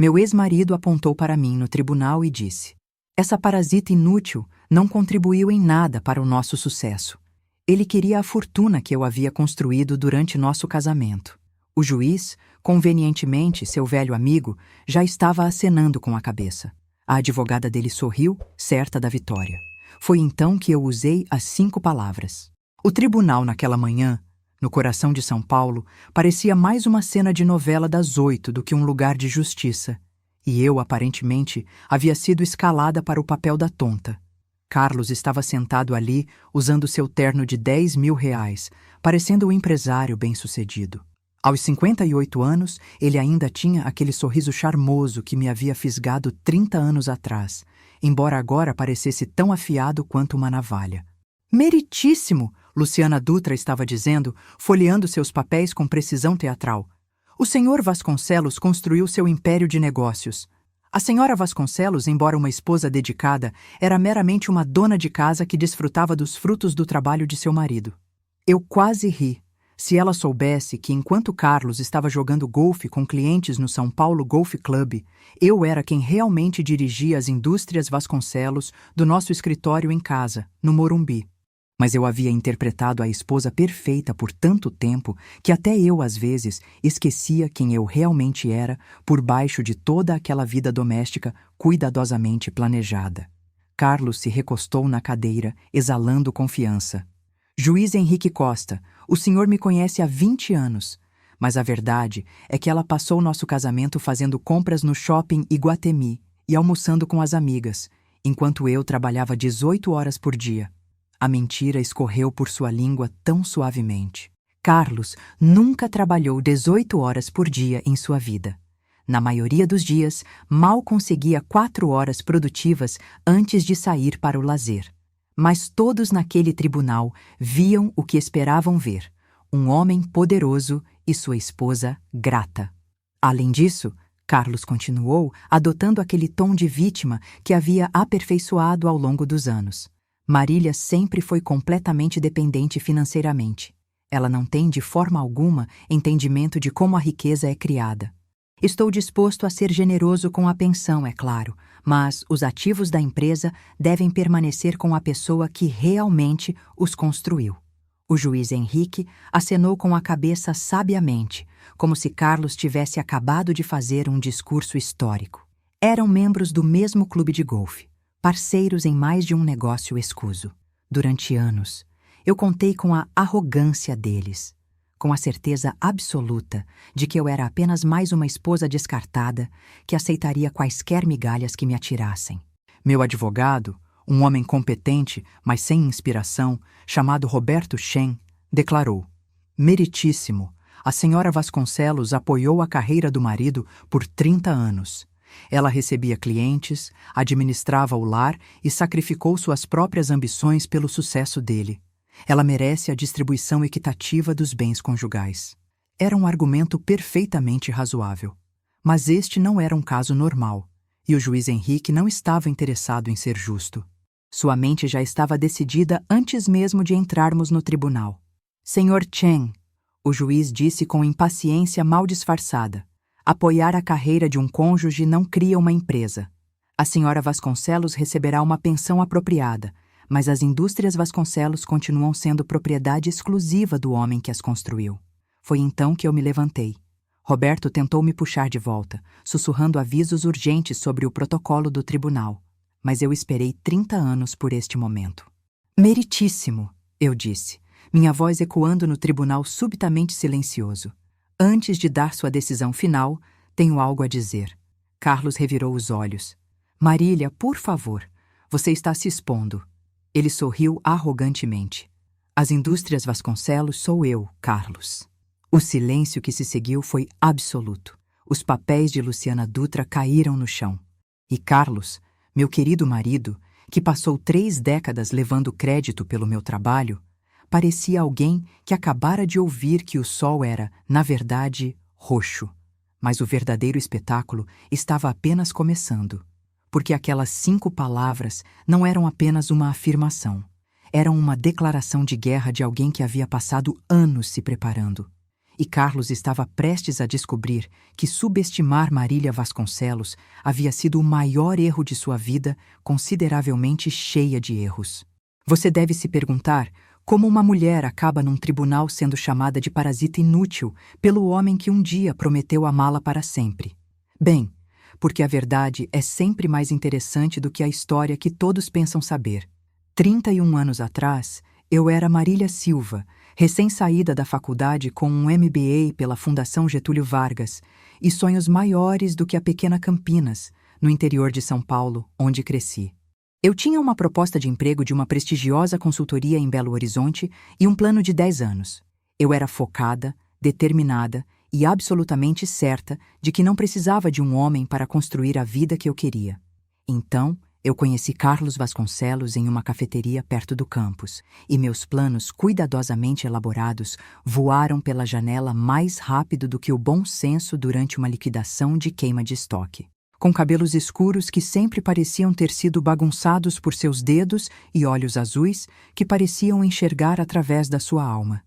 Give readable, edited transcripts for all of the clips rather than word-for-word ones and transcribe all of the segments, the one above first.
Meu ex-marido apontou para mim no tribunal e disse: essa parasita inútil não contribuiu em nada para o nosso sucesso. Ele queria a fortuna que eu havia construído durante nosso casamento. O juiz, convenientemente seu velho amigo, já estava acenando com a cabeça. A advogada dele sorriu, certa da vitória. Foi então que eu usei as 5 palavras. O tribunal naquela manhã, no coração de São Paulo, parecia mais uma cena de novela das 8 do que um lugar de justiça. E eu, aparentemente, havia sido escalada para o papel da tonta. Carlos estava sentado ali, usando seu terno de R$10.000, parecendo um empresário bem-sucedido. Aos 58 anos, ele ainda tinha aquele sorriso charmoso que me havia fisgado 30 anos atrás, embora agora parecesse tão afiado quanto uma navalha. Meritíssimo! Luciana Dutra estava dizendo, folheando seus papéis com precisão teatral. O senhor Vasconcelos construiu seu império de negócios. A senhora Vasconcelos, embora uma esposa dedicada, era meramente uma dona de casa que desfrutava dos frutos do trabalho de seu marido. Eu quase ri. Se ela soubesse que, enquanto Carlos estava jogando golfe com clientes no São Paulo Golf Club, eu era quem realmente dirigia as indústrias Vasconcelos do nosso escritório em casa, no Morumbi. Mas eu havia interpretado a esposa perfeita por tanto tempo que até eu, às vezes, esquecia quem eu realmente era por baixo de toda aquela vida doméstica cuidadosamente planejada. Carlos se recostou na cadeira, exalando confiança. Juiz Henrique Costa, o senhor me conhece há 20 anos, mas a verdade é que ela passou nosso casamento fazendo compras no shopping Iguatemi e almoçando com as amigas, enquanto eu trabalhava 18 horas por dia. A mentira escorreu por sua língua tão suavemente. Carlos nunca trabalhou 18 horas por dia em sua vida. Na maioria dos dias, mal conseguia 4 horas produtivas antes de sair para o lazer. Mas todos naquele tribunal viam o que esperavam ver: um homem poderoso e sua esposa grata. Além disso, Carlos continuou adotando aquele tom de vítima que havia aperfeiçoado ao longo dos anos. Marília sempre foi completamente dependente financeiramente. Ela não tem de forma alguma entendimento de como a riqueza é criada. Estou disposto a ser generoso com a pensão, é claro, mas os ativos da empresa devem permanecer com a pessoa que realmente os construiu. O juiz Henrique acenou com a cabeça sabiamente, como se Carlos tivesse acabado de fazer um discurso histórico. Eram membros do mesmo clube de golfe, parceiros em mais de um negócio escuso. Durante anos, eu contei com a arrogância deles, com a certeza absoluta de que eu era apenas mais uma esposa descartada que aceitaria quaisquer migalhas que me atirassem. Meu advogado, um homem competente, mas sem inspiração, chamado Roberto Shen, declarou: meritíssimo, a senhora Vasconcelos apoiou a carreira do marido por 30 anos. Ela recebia clientes, administrava o lar e sacrificou suas próprias ambições pelo sucesso dele. Ela merece a distribuição equitativa dos bens conjugais. Era um argumento perfeitamente razoável. Mas este não era um caso normal, e o juiz Henrique não estava interessado em ser justo. Sua mente já estava decidida antes mesmo de entrarmos no tribunal. Senhor Chen, o juiz disse com impaciência mal disfarçada, apoiar a carreira de um cônjuge não cria uma empresa. A senhora Vasconcelos receberá uma pensão apropriada, mas as indústrias Vasconcelos continuam sendo propriedade exclusiva do homem que as construiu. Foi então que eu me levantei. Roberto tentou me puxar de volta, sussurrando avisos urgentes sobre o protocolo do tribunal, mas eu esperei 30 anos por este momento. Meritíssimo, eu disse, minha voz ecoando no tribunal subitamente silencioso. Antes de dar sua decisão final, tenho algo a dizer. Carlos revirou os olhos. Marília, por favor, você está se expondo. Ele sorriu arrogantemente. As indústrias Vasconcelos sou eu, Carlos. O silêncio que se seguiu foi absoluto. Os papéis de Luciana Dutra caíram no chão. E Carlos, meu querido marido, que passou 3 décadas levando crédito pelo meu trabalho, parecia alguém que acabara de ouvir que o sol era, na verdade, roxo. Mas o verdadeiro espetáculo estava apenas começando, porque aquelas 5 palavras não eram apenas uma afirmação. Eram uma declaração de guerra de alguém que havia passado anos se preparando. e Carlos estava prestes a descobrir que subestimar Marília Vasconcelos havia sido o maior erro de sua vida, consideravelmente cheia de erros. Você deve se perguntar como uma mulher acaba num tribunal sendo chamada de parasita inútil pelo homem que um dia prometeu amá-la para sempre. Bem, porque a verdade é sempre mais interessante do que a história que todos pensam saber. 31 anos atrás, eu era Marília Silva, recém-saída da faculdade com um MBA pela Fundação Getúlio Vargas e sonhos maiores do que a pequena Campinas, no interior de São Paulo, onde cresci. Eu tinha uma proposta de emprego de uma prestigiosa consultoria em Belo Horizonte e um plano de 10 anos. Eu era focada, determinada e absolutamente certa de que não precisava de um homem para construir a vida que eu queria. Então, eu conheci Carlos Vasconcelos em uma cafeteria perto do campus, e meus planos cuidadosamente elaborados voaram pela janela mais rápido do que o bom senso durante uma liquidação de queima de estoque. Com cabelos escuros que sempre pareciam ter sido bagunçados por seus dedos e olhos azuis que pareciam enxergar através da sua alma.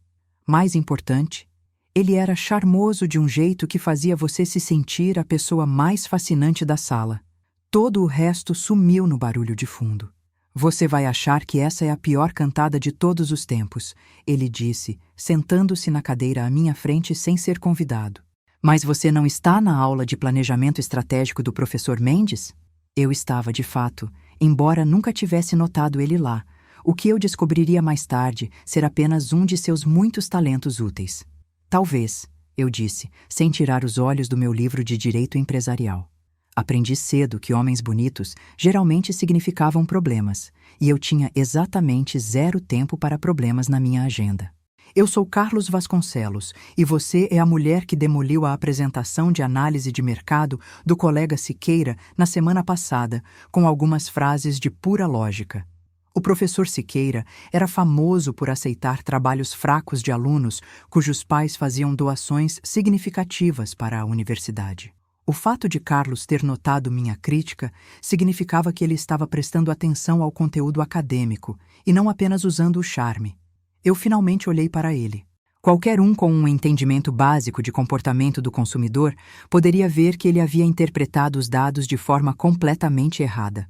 Mais importante, ele era charmoso de um jeito que fazia você se sentir a pessoa mais fascinante da sala. Todo o resto sumiu no barulho de fundo. Você vai achar que essa é a pior cantada de todos os tempos, ele disse, sentando-se na cadeira à minha frente sem ser convidado. Mas você não está na aula de planejamento estratégico do professor Mendes? Eu estava, de fato, embora nunca tivesse notado ele lá, o que eu descobriria mais tarde ser apenas um de seus muitos talentos úteis. Talvez, eu disse, sem tirar os olhos do meu livro de direito empresarial. Aprendi cedo que homens bonitos geralmente significavam problemas, e eu tinha exatamente 0 tempo para problemas na minha agenda. Eu sou Carlos Vasconcelos, e você é a mulher que demoliu a apresentação de análise de mercado do colega Siqueira na semana passada, com algumas frases de pura lógica. O professor Siqueira era famoso por aceitar trabalhos fracos de alunos cujos pais faziam doações significativas para a universidade. O fato de Carlos ter notado minha crítica significava que ele estava prestando atenção ao conteúdo acadêmico e não apenas usando o charme. Eu finalmente olhei para ele. Qualquer um com um entendimento básico de comportamento do consumidor poderia ver que ele havia interpretado os dados de forma completamente errada.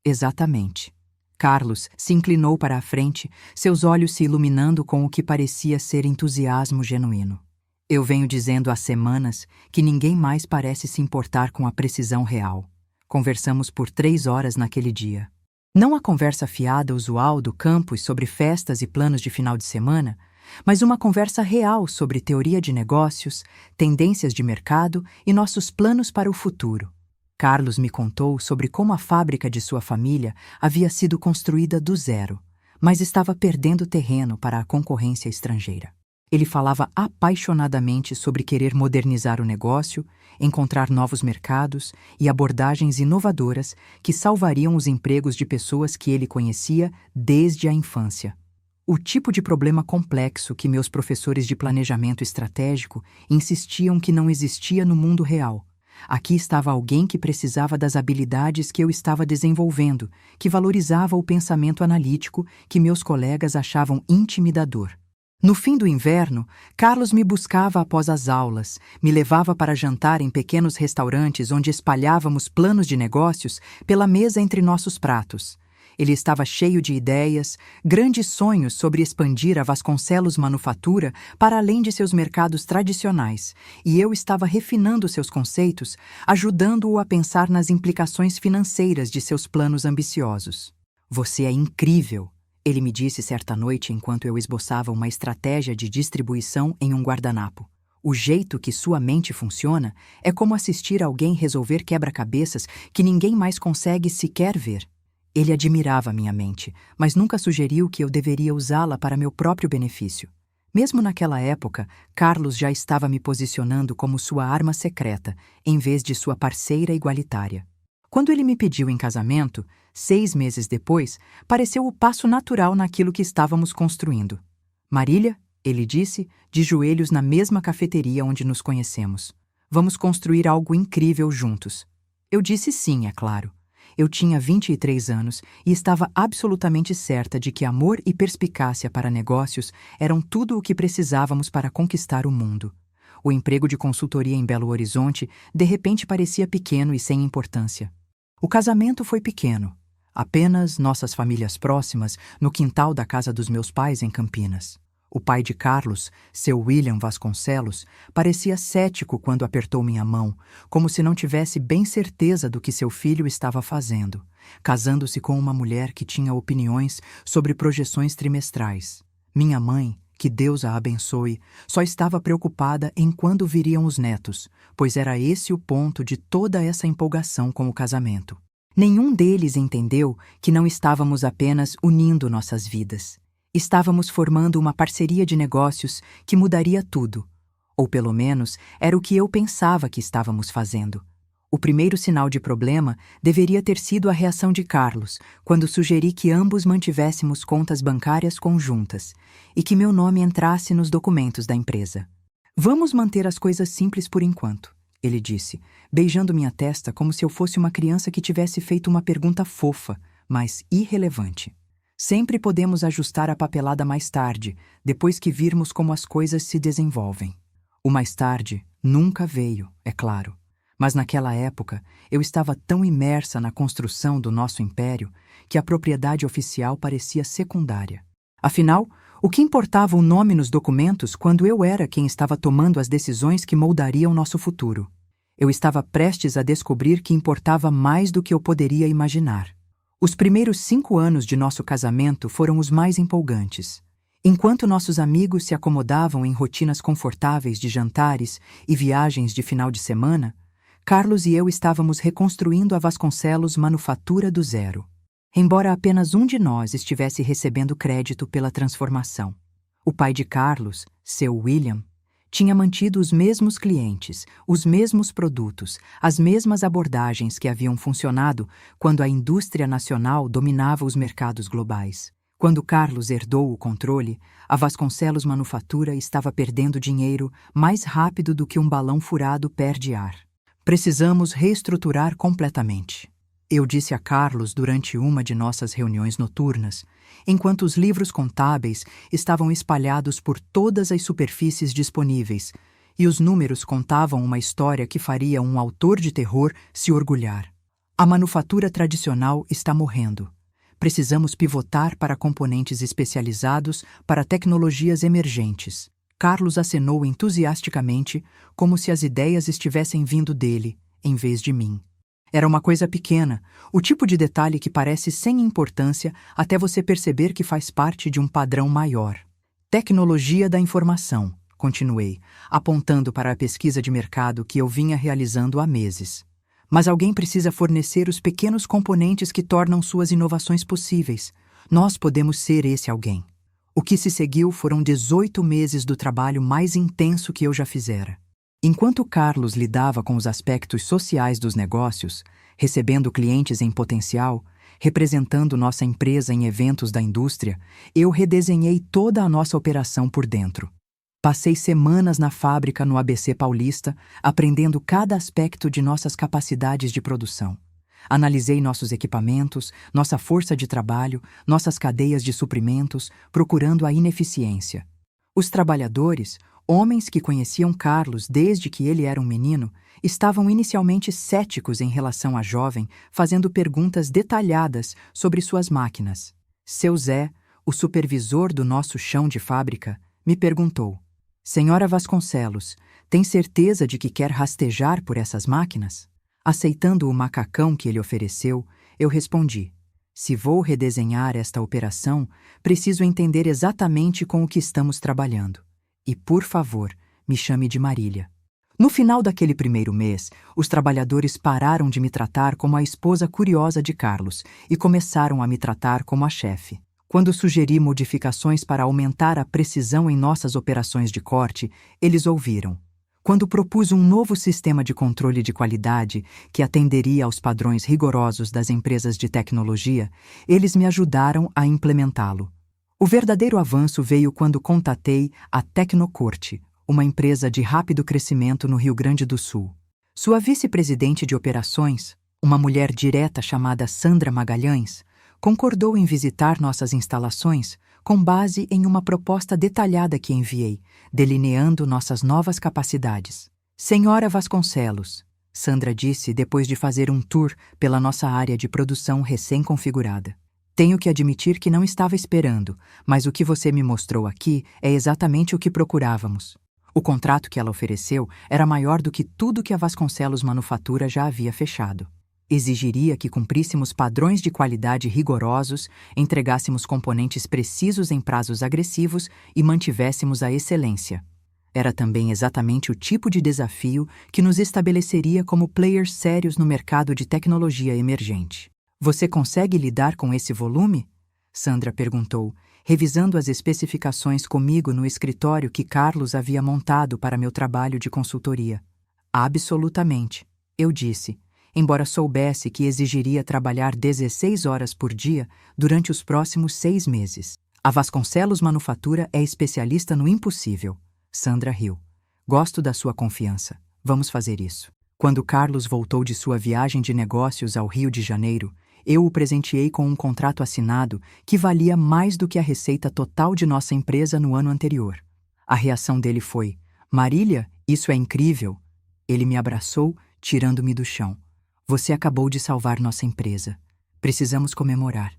Exatamente. Carlos se inclinou para a frente, seus olhos se iluminando com o que parecia ser entusiasmo genuíno. Eu venho dizendo há semanas que ninguém mais parece se importar com a precisão real. Conversamos por 3 horas naquele dia. Não a conversa fiada usual do campus sobre festas e planos de final de semana, mas uma conversa real sobre teoria de negócios, tendências de mercado e nossos planos para o futuro. Carlos me contou sobre como a fábrica de sua família havia sido construída do zero, mas estava perdendo terreno para a concorrência estrangeira. Ele falava apaixonadamente sobre querer modernizar o negócio, encontrar novos mercados e abordagens inovadoras que salvariam os empregos de pessoas que ele conhecia desde a infância. O tipo de problema complexo que meus professores de planejamento estratégico insistiam que não existia no mundo real. Aqui estava alguém que precisava das habilidades que eu estava desenvolvendo, que valorizava o pensamento analítico que meus colegas achavam intimidador. No fim do inverno, Carlos me buscava após as aulas, me levava para jantar em pequenos restaurantes onde espalhávamos planos de negócios pela mesa entre nossos pratos. Ele estava cheio de ideias, grandes sonhos sobre expandir a Vasconcelos Manufatura para além de seus mercados tradicionais, e eu estava refinando seus conceitos, ajudando-o a pensar nas implicações financeiras de seus planos ambiciosos. Você é incrível! Ele me disse certa noite enquanto eu esboçava uma estratégia de distribuição em um guardanapo. O jeito que sua mente funciona é como assistir alguém resolver quebra-cabeças que ninguém mais consegue sequer ver. Ele admirava minha mente, mas nunca sugeriu que eu deveria usá-la para meu próprio benefício. Mesmo naquela época, Carlos já estava me posicionando como sua arma secreta, em vez de sua parceira igualitária. Quando ele me pediu em casamento, 6 meses depois, pareceu o passo natural naquilo que estávamos construindo. Marília, ele disse, de joelhos na mesma cafeteria onde nos conhecemos. Vamos construir algo incrível juntos. Eu disse sim, é claro. Eu tinha 23 anos e estava absolutamente certa de que amor e perspicácia para negócios eram tudo o que precisávamos para conquistar o mundo. O emprego de consultoria em Belo Horizonte de repente parecia pequeno e sem importância. O casamento foi pequeno. Apenas nossas famílias próximas, no quintal da casa dos meus pais em Campinas. O pai de Carlos, seu William Vasconcelos, parecia cético quando apertou minha mão, como se não tivesse bem certeza do que seu filho estava fazendo, casando-se com uma mulher que tinha opiniões sobre projeções trimestrais. Minha mãe, que Deus a abençoe, só estava preocupada em quando viriam os netos, pois era esse o ponto de toda essa empolgação com o casamento. Nenhum deles entendeu que não estávamos apenas unindo nossas vidas. Estávamos formando uma parceria de negócios que mudaria tudo. Ou pelo menos era o que eu pensava que estávamos fazendo. O primeiro sinal de problema deveria ter sido a reação de Carlos, quando sugeri que ambos mantivéssemos contas bancárias conjuntas e que meu nome entrasse nos documentos da empresa. Vamos manter as coisas simples por enquanto, ele disse, beijando minha testa como se eu fosse uma criança que tivesse feito uma pergunta fofa, mas irrelevante. Sempre podemos ajustar a papelada mais tarde, depois que virmos como as coisas se desenvolvem. O mais tarde nunca veio, é claro. Mas naquela época, eu estava tão imersa na construção do nosso império que a propriedade oficial parecia secundária. Afinal, o que importava o nome nos documentos quando eu era quem estava tomando as decisões que moldariam nosso futuro? Eu estava prestes a descobrir que importava mais do que eu poderia imaginar. Os primeiros 5 anos de nosso casamento foram os mais empolgantes. Enquanto nossos amigos se acomodavam em rotinas confortáveis de jantares e viagens de final de semana, Carlos e eu estávamos reconstruindo a Vasconcelos Manufatura do zero. Embora apenas um de nós estivesse recebendo crédito pela transformação. O pai de Carlos, seu William, tinha mantido os mesmos clientes, os mesmos produtos, as mesmas abordagens que haviam funcionado quando a indústria nacional dominava os mercados globais. Quando Carlos herdou o controle, a Vasconcelos Manufatura estava perdendo dinheiro mais rápido do que um balão furado perde ar. Precisamos reestruturar completamente. Eu disse a Carlos durante uma de nossas reuniões noturnas, enquanto os livros contábeis estavam espalhados por todas as superfícies disponíveis e os números contavam uma história que faria um autor de terror se orgulhar. A manufatura tradicional está morrendo. Precisamos pivotar para componentes especializados para tecnologias emergentes. Carlos acenou entusiasticamente, como se as ideias estivessem vindo dele, em vez de mim. Era uma coisa pequena, o tipo de detalhe que parece sem importância até você perceber que faz parte de um padrão maior. Tecnologia da informação, continuei, apontando para a pesquisa de mercado que eu vinha realizando há meses. Mas alguém precisa fornecer os pequenos componentes que tornam suas inovações possíveis. Nós podemos ser esse alguém. O que se seguiu foram 18 meses do trabalho mais intenso que eu já fizera. Enquanto Carlos lidava com os aspectos sociais dos negócios, recebendo clientes em potencial, representando nossa empresa em eventos da indústria, eu redesenhei toda a nossa operação por dentro. Passei semanas na fábrica no ABC Paulista, aprendendo cada aspecto de nossas capacidades de produção. Analisei nossos equipamentos, nossa força de trabalho, nossas cadeias de suprimentos, procurando a ineficiência. Os trabalhadores, homens que conheciam Carlos desde que ele era um menino, estavam inicialmente céticos em relação à jovem, fazendo perguntas detalhadas sobre suas máquinas. Seu Zé, o supervisor do nosso chão de fábrica, me perguntou: Senhora Vasconcelos, tem certeza de que quer rastejar por essas máquinas? Aceitando o macacão que ele ofereceu, eu respondi: se vou redesenhar esta operação, preciso entender exatamente com o que estamos trabalhando. E, por favor, me chame de Marília. No final daquele primeiro mês, os trabalhadores pararam de me tratar como a esposa curiosa de Carlos e começaram a me tratar como a chefe. Quando sugeri modificações para aumentar a precisão em nossas operações de corte, eles ouviram. Quando propus um novo sistema de controle de qualidade que atenderia aos padrões rigorosos das empresas de tecnologia, eles me ajudaram a implementá-lo. O verdadeiro avanço veio quando contatei a Tecnocorte, uma empresa de rápido crescimento no Rio Grande do Sul. Sua vice-presidente de operações, uma mulher direta chamada Sandra Magalhães, concordou em visitar nossas instalações, com base em uma proposta detalhada que enviei, delineando nossas novas capacidades. Senhora Vasconcelos, Sandra disse depois de fazer um tour pela nossa área de produção recém-configurada. Tenho que admitir que não estava esperando, mas o que você me mostrou aqui é exatamente o que procurávamos. O contrato que ela ofereceu era maior do que tudo que a Vasconcelos Manufatura já havia fechado. Exigiria que cumpríssemos padrões de qualidade rigorosos, entregássemos componentes precisos em prazos agressivos e mantivéssemos a excelência. Era também exatamente o tipo de desafio que nos estabeleceria como players sérios no mercado de tecnologia emergente. Você consegue lidar com esse volume? Sandra perguntou, revisando as especificações comigo no escritório que Carlos havia montado para meu trabalho de consultoria. Absolutamente, eu disse, embora soubesse que exigiria trabalhar 16 horas por dia durante os próximos 6 meses. A Vasconcelos Manufatura é especialista no impossível. Sandra riu. Gosto da sua confiança. Vamos fazer isso. Quando Carlos voltou de sua viagem de negócios ao Rio de Janeiro, eu o presenteei com um contrato assinado que valia mais do que a receita total de nossa empresa no ano anterior. A reação dele foi: Marília, isso é incrível. Ele me abraçou, tirando-me do chão. Você acabou de salvar nossa empresa. Precisamos comemorar.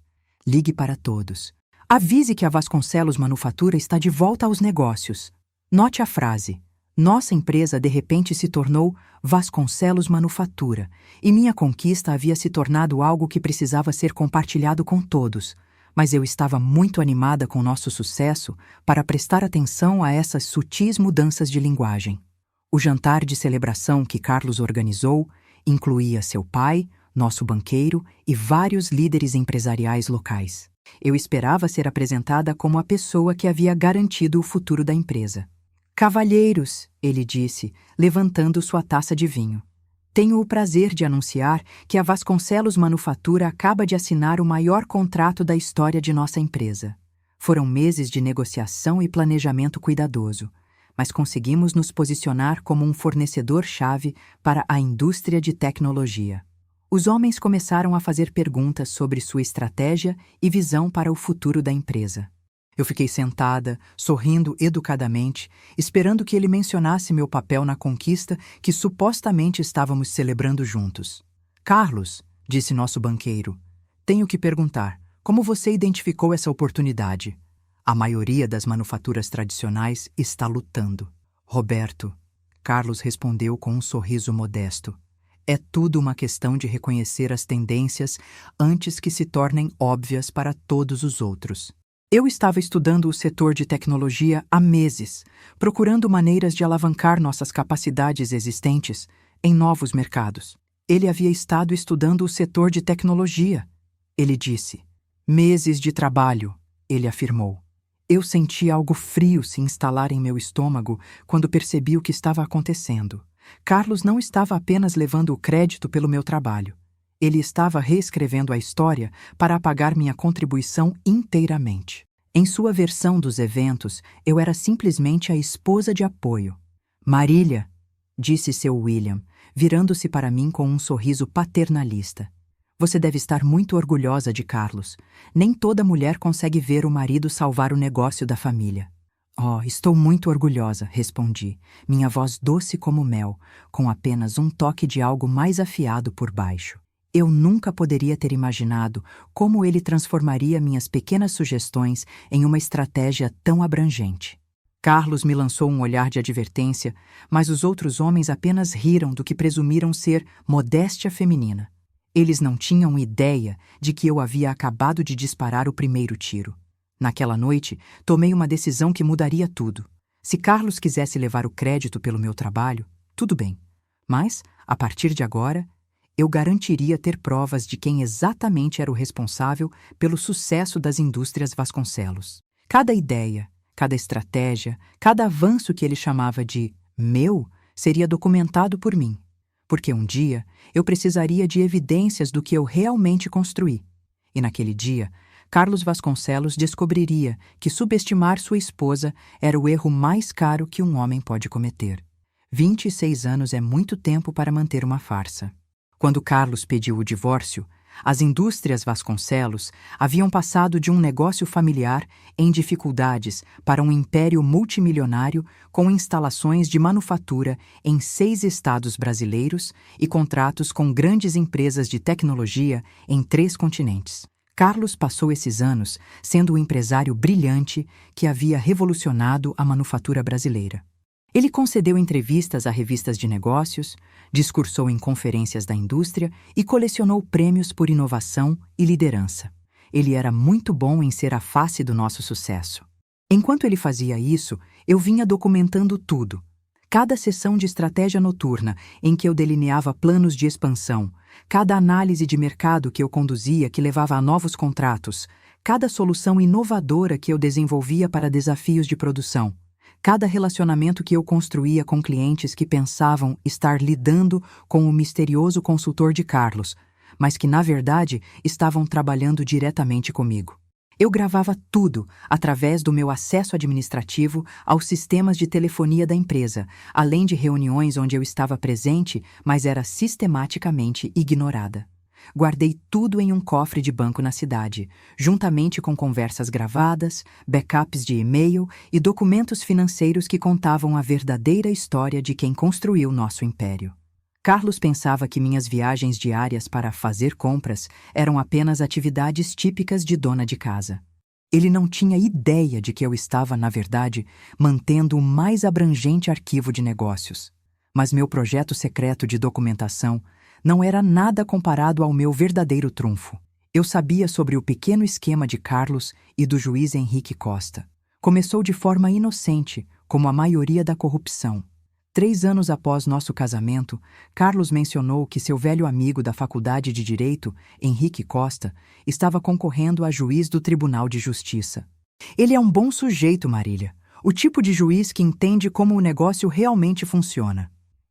Ligue para todos. Avise que a Vasconcelos Manufatura está de volta aos negócios. Note a frase. Nossa empresa de repente se tornou Vasconcelos Manufatura, e minha conquista havia se tornado algo que precisava ser compartilhado com todos, mas eu estava muito animada com nosso sucesso para prestar atenção a essas sutis mudanças de linguagem. O jantar de celebração que Carlos organizou incluía seu pai, nosso banqueiro e vários líderes empresariais locais. Eu esperava ser apresentada como a pessoa que havia garantido o futuro da empresa. Cavalheiros, ele disse, levantando sua taça de vinho. Tenho o prazer de anunciar que a Vasconcelos Manufatura acaba de assinar o maior contrato da história de nossa empresa. Foram meses de negociação e planejamento cuidadoso, mas conseguimos nos posicionar como um fornecedor-chave para a indústria de tecnologia. Os homens começaram a fazer perguntas sobre sua estratégia e visão para o futuro da empresa. Eu fiquei sentada, sorrindo educadamente, esperando que ele mencionasse meu papel na conquista que supostamente estávamos celebrando juntos. Carlos, disse nosso banqueiro, tenho que perguntar, como você identificou essa oportunidade? A maioria das manufaturas tradicionais está lutando. Roberto, Carlos respondeu com um sorriso modesto. É tudo uma questão de reconhecer as tendências antes que se tornem óbvias para todos os outros. Eu estava estudando o setor de tecnologia há meses, procurando maneiras de alavancar nossas capacidades existentes em novos mercados. Ele havia estado estudando o setor de tecnologia, ele disse. Meses de trabalho, ele afirmou. Eu senti algo frio se instalar em meu estômago quando percebi o que estava acontecendo. Carlos não estava apenas levando o crédito pelo meu trabalho. Ele estava reescrevendo a história para apagar minha contribuição inteiramente. Em sua versão dos eventos, eu era simplesmente a esposa de apoio. Marília, disse seu William, virando-se para mim com um sorriso paternalista. Você deve estar muito orgulhosa de Carlos. Nem toda mulher consegue ver o marido salvar o negócio da família. Oh, estou muito orgulhosa, respondi, minha voz doce como mel, com apenas um toque de algo mais afiado por baixo. Eu nunca poderia ter imaginado como ele transformaria minhas pequenas sugestões em uma estratégia tão abrangente. Carlos me lançou um olhar de advertência, mas os outros homens apenas riram do que presumiram ser modéstia feminina. Eles não tinham ideia de que eu havia acabado de disparar o primeiro tiro. Naquela noite, tomei uma decisão que mudaria tudo. Se Carlos quisesse levar o crédito pelo meu trabalho, tudo bem. Mas, a partir de agora, eu garantiria ter provas de quem exatamente era o responsável pelo sucesso das indústrias Vasconcelos. Cada ideia, cada estratégia, cada avanço que ele chamava de meu seria documentado por mim, porque um dia eu precisaria de evidências do que eu realmente construí. E naquele dia, Carlos Vasconcelos descobriria que subestimar sua esposa era o erro mais caro que um homem pode cometer. 26 anos é muito tempo para manter uma farsa. Quando Carlos pediu o divórcio, As indústrias Vasconcelos haviam passado de um negócio familiar em dificuldades para um império multimilionário com instalações de manufatura em 6 estados brasileiros e contratos com grandes empresas de tecnologia em 3 continentes. Carlos passou esses anos sendo o empresário brilhante que havia revolucionado a manufatura brasileira. Ele concedeu entrevistas a revistas de negócios, discursou em conferências da indústria e colecionou prêmios por inovação e liderança. Ele era muito bom em ser a face do nosso sucesso. Enquanto ele fazia isso, eu vinha documentando tudo. Cada sessão de estratégia noturna em que eu delineava planos de expansão, cada análise de mercado que eu conduzia que levava a novos contratos, cada solução inovadora que eu desenvolvia para desafios de produção, cada relacionamento que eu construía com clientes que pensavam estar lidando com o misterioso consultor de Carlos, mas que, na verdade, estavam trabalhando diretamente comigo. Eu gravava tudo através do meu acesso administrativo aos sistemas de telefonia da empresa, além de reuniões onde eu estava presente, mas era sistematicamente ignorada. Guardei tudo em um cofre de banco na cidade, juntamente com conversas gravadas, backups de e-mail e documentos financeiros que contavam a verdadeira história de quem construiu nosso império. Carlos pensava que minhas viagens diárias para fazer compras eram apenas atividades típicas de dona de casa. Ele não tinha ideia de que eu estava, na verdade, mantendo o mais abrangente arquivo de negócios. Mas meu projeto secreto de documentação não era nada comparado ao meu verdadeiro trunfo. Eu sabia sobre o pequeno esquema de Carlos e do juiz Henrique Costa. Começou de forma inocente, como a maioria da corrupção. 3 anos após nosso casamento, Carlos mencionou que seu velho amigo da Faculdade de Direito, Henrique Costa, estava concorrendo a juiz do Tribunal de Justiça. Ele é um bom sujeito, Marília. O tipo de juiz que entende como o negócio realmente funciona.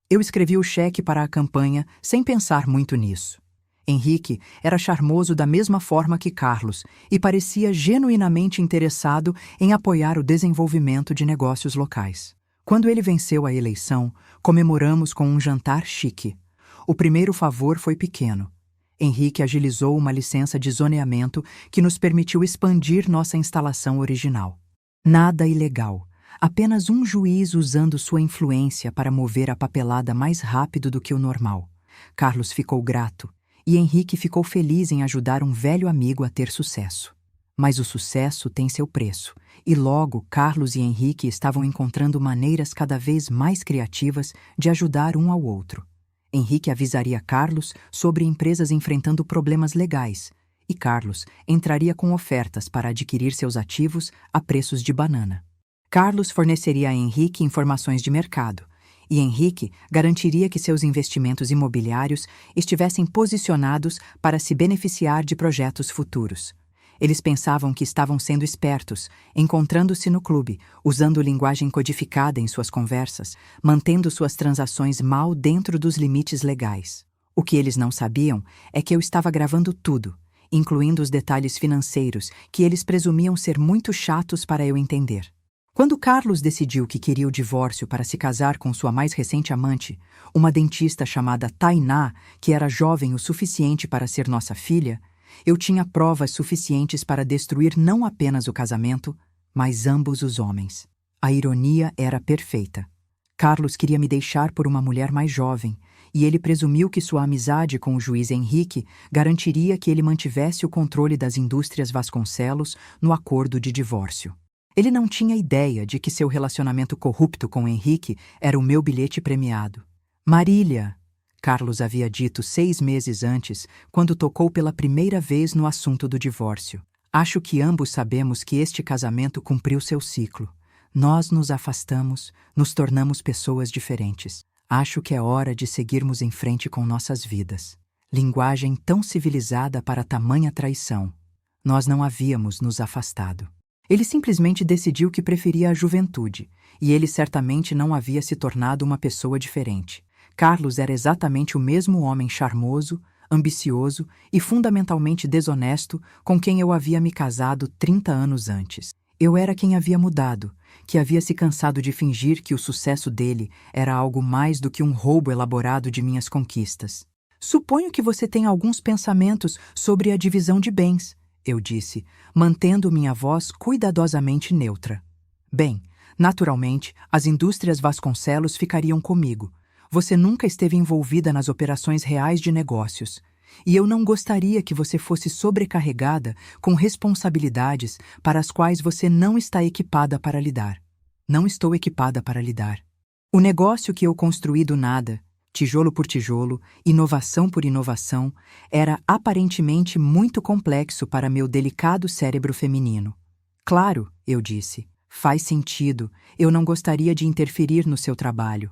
Eu escrevi o cheque para a campanha sem pensar muito nisso. Henrique era charmoso da mesma forma que Carlos e parecia genuinamente interessado em apoiar o desenvolvimento de negócios locais. Quando ele venceu a eleição, comemoramos com um jantar chique. O primeiro favor foi pequeno. Henrique agilizou uma licença de zoneamento que nos permitiu expandir nossa instalação original. Nada ilegal. Apenas um juiz usando sua influência para mover a papelada mais rápido do que o normal. Carlos ficou grato, e Henrique ficou feliz em ajudar um velho amigo a ter sucesso. Mas o sucesso tem seu preço, e logo Carlos e Henrique estavam encontrando maneiras cada vez mais criativas de ajudar um ao outro. Henrique avisaria Carlos sobre empresas enfrentando problemas legais, e Carlos entraria com ofertas para adquirir seus ativos a preços de banana. Carlos forneceria a Henrique informações de mercado, e Henrique garantiria que seus investimentos imobiliários estivessem posicionados para se beneficiar de projetos futuros. Eles pensavam que estavam sendo espertos, encontrando-se no clube, usando linguagem codificada em suas conversas, mantendo suas transações mal dentro dos limites legais. O que eles não sabiam é que eu estava gravando tudo, incluindo os detalhes financeiros que eles presumiam ser muito chatos para eu entender. Quando Carlos decidiu que queria o divórcio para se casar com sua mais recente amante, uma dentista chamada Tainá, que era jovem o suficiente para ser nossa filha, eu tinha provas suficientes para destruir não apenas o casamento, mas ambos os homens. A ironia era perfeita. Carlos queria me deixar por uma mulher mais jovem, e ele presumiu que sua amizade com o juiz Henrique garantiria que ele mantivesse o controle das indústrias Vasconcelos no acordo de divórcio. Ele não tinha ideia de que seu relacionamento corrupto com Henrique era o meu bilhete premiado. Marília, Carlos havia dito 6 meses antes, quando tocou pela primeira vez no assunto do divórcio. Acho que ambos sabemos que este casamento cumpriu seu ciclo. Nós nos afastamos, nos tornamos pessoas diferentes. Acho que é hora de seguirmos em frente com nossas vidas. Linguagem tão civilizada para tamanha traição. Nós não havíamos nos afastado. Ele simplesmente decidiu que preferia a juventude, e ele certamente não havia se tornado uma pessoa diferente. Carlos era exatamente o mesmo homem charmoso, ambicioso e fundamentalmente desonesto com quem eu havia me casado 30 anos antes. Eu era quem havia mudado, que havia se cansado de fingir que o sucesso dele era algo mais do que um roubo elaborado de minhas conquistas. Suponho que você tem alguns pensamentos sobre a divisão de bens, eu disse, mantendo minha voz cuidadosamente neutra. Bem, naturalmente, as indústrias Vasconcelos ficariam comigo. Você nunca esteve envolvida nas operações reais de negócios. E eu não gostaria que você fosse sobrecarregada com responsabilidades para as quais você não está equipada para lidar. Não estou equipada para lidar. O negócio que eu construí do nada, tijolo por tijolo, inovação por inovação, era aparentemente muito complexo para meu delicado cérebro feminino. Claro, eu disse, faz sentido, eu não gostaria de interferir no seu trabalho.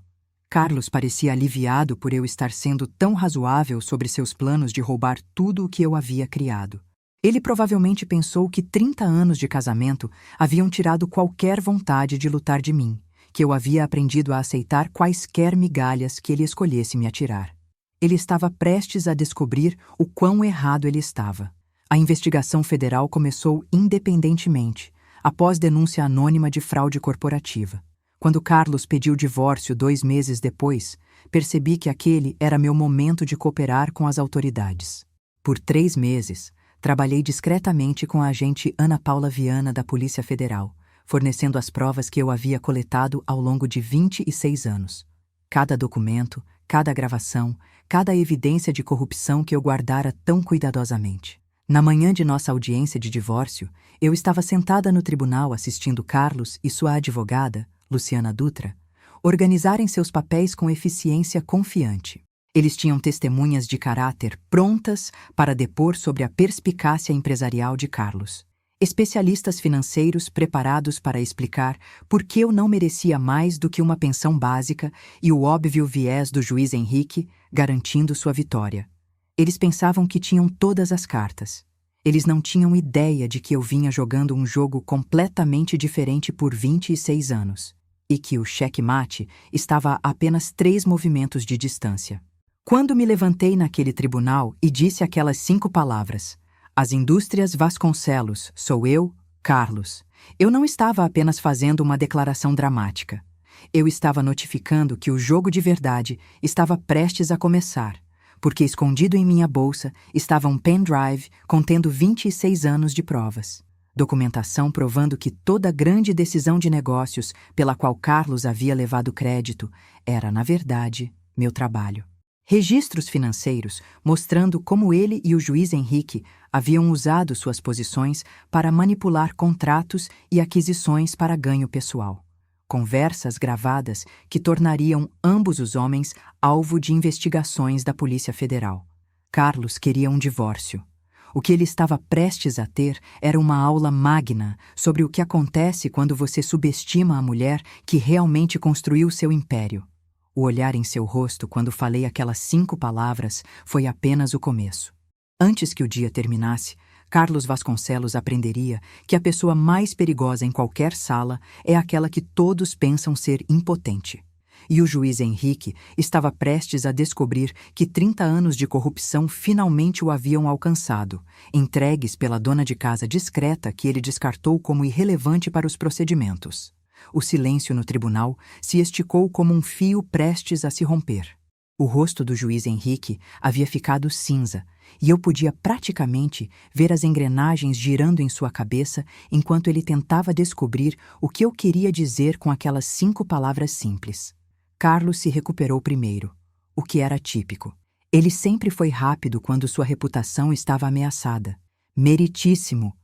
Carlos parecia aliviado por eu estar sendo tão razoável sobre seus planos de roubar tudo o que eu havia criado. Ele provavelmente pensou que 30 anos de casamento haviam tirado qualquer vontade de lutar de mim, que eu havia aprendido a aceitar quaisquer migalhas que ele escolhesse me atirar. Ele estava prestes a descobrir o quão errado ele estava. A investigação federal começou independentemente, após denúncia anônima de fraude corporativa. Quando Carlos pediu o divórcio 2 meses depois, percebi que aquele era meu momento de cooperar com as autoridades. Por 3 meses, trabalhei discretamente com a agente Ana Paula Viana da Polícia Federal, fornecendo as provas que eu havia coletado ao longo de 26 anos. Cada documento, cada gravação, cada evidência de corrupção que eu guardara tão cuidadosamente. Na manhã de nossa audiência de divórcio, eu estava sentada no tribunal assistindo Carlos e sua advogada, Luciana Dutra, organizarem seus papéis com eficiência confiante. Eles tinham testemunhas de caráter prontas para depor sobre a perspicácia empresarial de Carlos. Especialistas financeiros preparados para explicar por que eu não merecia mais do que uma pensão básica e o óbvio viés do juiz Henrique garantindo sua vitória. Eles pensavam que tinham todas as cartas. Eles não tinham ideia de que eu vinha jogando um jogo completamente diferente por 26 anos, e que o checkmate estava a apenas 3 movimentos de distância. Quando me levantei naquele tribunal e disse aquelas 5 palavras, as indústrias Vasconcelos, sou eu, Carlos, eu não estava apenas fazendo uma declaração dramática. Eu estava notificando que o jogo de verdade estava prestes a começar, porque escondido em minha bolsa estava um pendrive contendo 26 anos de provas. Documentação provando que toda grande decisão de negócios pela qual Carlos havia levado crédito era, na verdade, meu trabalho. Registros financeiros mostrando como ele e o juiz Henrique haviam usado suas posições para manipular contratos e aquisições para ganho pessoal. Conversas gravadas que tornariam ambos os homens alvo de investigações da Polícia Federal. Carlos queria um divórcio. O que ele estava prestes a ter era uma aula magna sobre o que acontece quando você subestima a mulher que realmente construiu seu império. O olhar em seu rosto quando falei aquelas 5 palavras foi apenas o começo. Antes que o dia terminasse, Carlos Vasconcelos aprenderia que a pessoa mais perigosa em qualquer sala é aquela que todos pensam ser impotente. E o juiz Henrique estava prestes a descobrir que 30 anos de corrupção finalmente o haviam alcançado, entregues pela dona de casa discreta que ele descartou como irrelevante para os procedimentos. O silêncio no tribunal se esticou como um fio prestes a se romper. O rosto do juiz Henrique havia ficado cinza, e eu podia praticamente ver as engrenagens girando em sua cabeça enquanto ele tentava descobrir o que eu queria dizer com aquelas 5 palavras simples. Carlos se recuperou primeiro, o que era típico. Ele sempre foi rápido quando sua reputação estava ameaçada. Meritíssimo!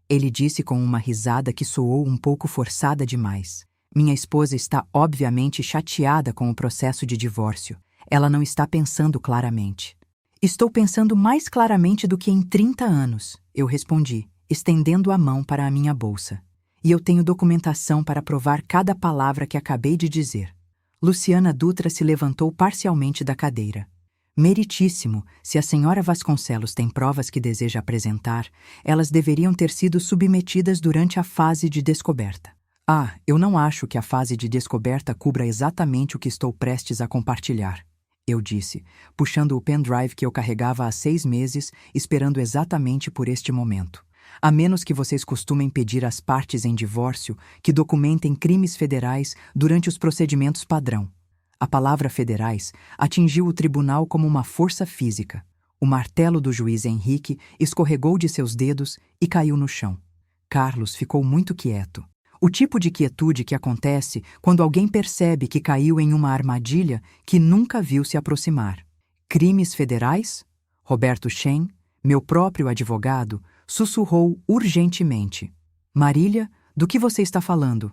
Ele disse com uma risada que soou um pouco forçada demais. Minha esposa está obviamente chateada com o processo de divórcio. Ela não está pensando claramente. Estou pensando mais claramente do que em 30 anos, eu respondi, estendendo a mão para a minha bolsa. E eu tenho documentação para provar cada palavra que acabei de dizer. Luciana Dutra se levantou parcialmente da cadeira. Meritíssimo, se a senhora Vasconcelos tem provas que deseja apresentar, elas deveriam ter sido submetidas durante a fase de descoberta. Ah, eu não acho que a fase de descoberta cubra exatamente o que estou prestes a compartilhar, eu disse, puxando o pendrive que eu carregava há 6 meses, esperando exatamente por este momento. A menos que vocês costumem pedir às partes em divórcio que documentem crimes federais durante os procedimentos padrão. A palavra federais atingiu o tribunal como uma força física. O martelo do juiz Henrique escorregou de seus dedos e caiu no chão. Carlos ficou muito quieto. O tipo de quietude que acontece quando alguém percebe que caiu em uma armadilha que nunca viu se aproximar. Crimes federais? Roberto Shen, meu próprio advogado, sussurrou urgentemente. Marília, do que você está falando?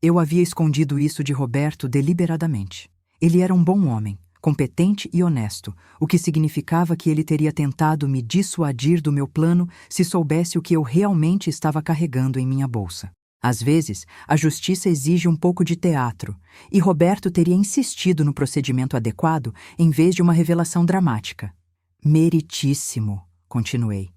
Eu havia escondido isso de Roberto deliberadamente. Ele era um bom homem, competente e honesto, o que significava que ele teria tentado me dissuadir do meu plano se soubesse o que eu realmente estava carregando em minha bolsa. Às vezes, a justiça exige um pouco de teatro, e Roberto teria insistido no procedimento adequado em vez de uma revelação dramática. Meritíssimo, continuei,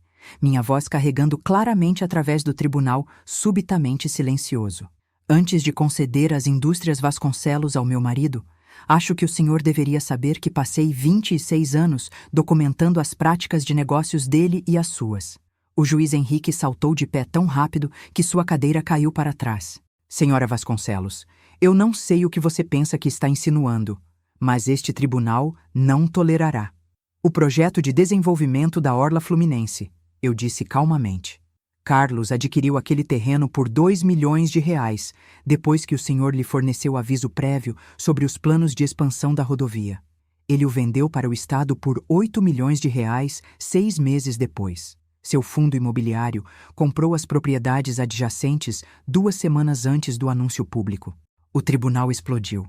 minha voz carregando claramente através do tribunal subitamente silencioso. Antes de conceder as indústrias Vasconcelos ao meu marido, acho que o senhor deveria saber que passei 26 anos documentando as práticas de negócios dele e as suas. O juiz Henrique saltou de pé tão rápido que sua cadeira caiu para trás. Senhora Vasconcelos, eu não sei o que você pensa que está insinuando, mas este tribunal não tolerará. O projeto de desenvolvimento da Orla Fluminense, eu disse calmamente. Carlos adquiriu aquele terreno por R$ 2 milhões, depois que o senhor lhe forneceu aviso prévio sobre os planos de expansão da rodovia. Ele o vendeu para o Estado por R$ 8 milhões, 6 meses depois. Seu fundo imobiliário comprou as propriedades adjacentes 2 semanas antes do anúncio público. O tribunal explodiu.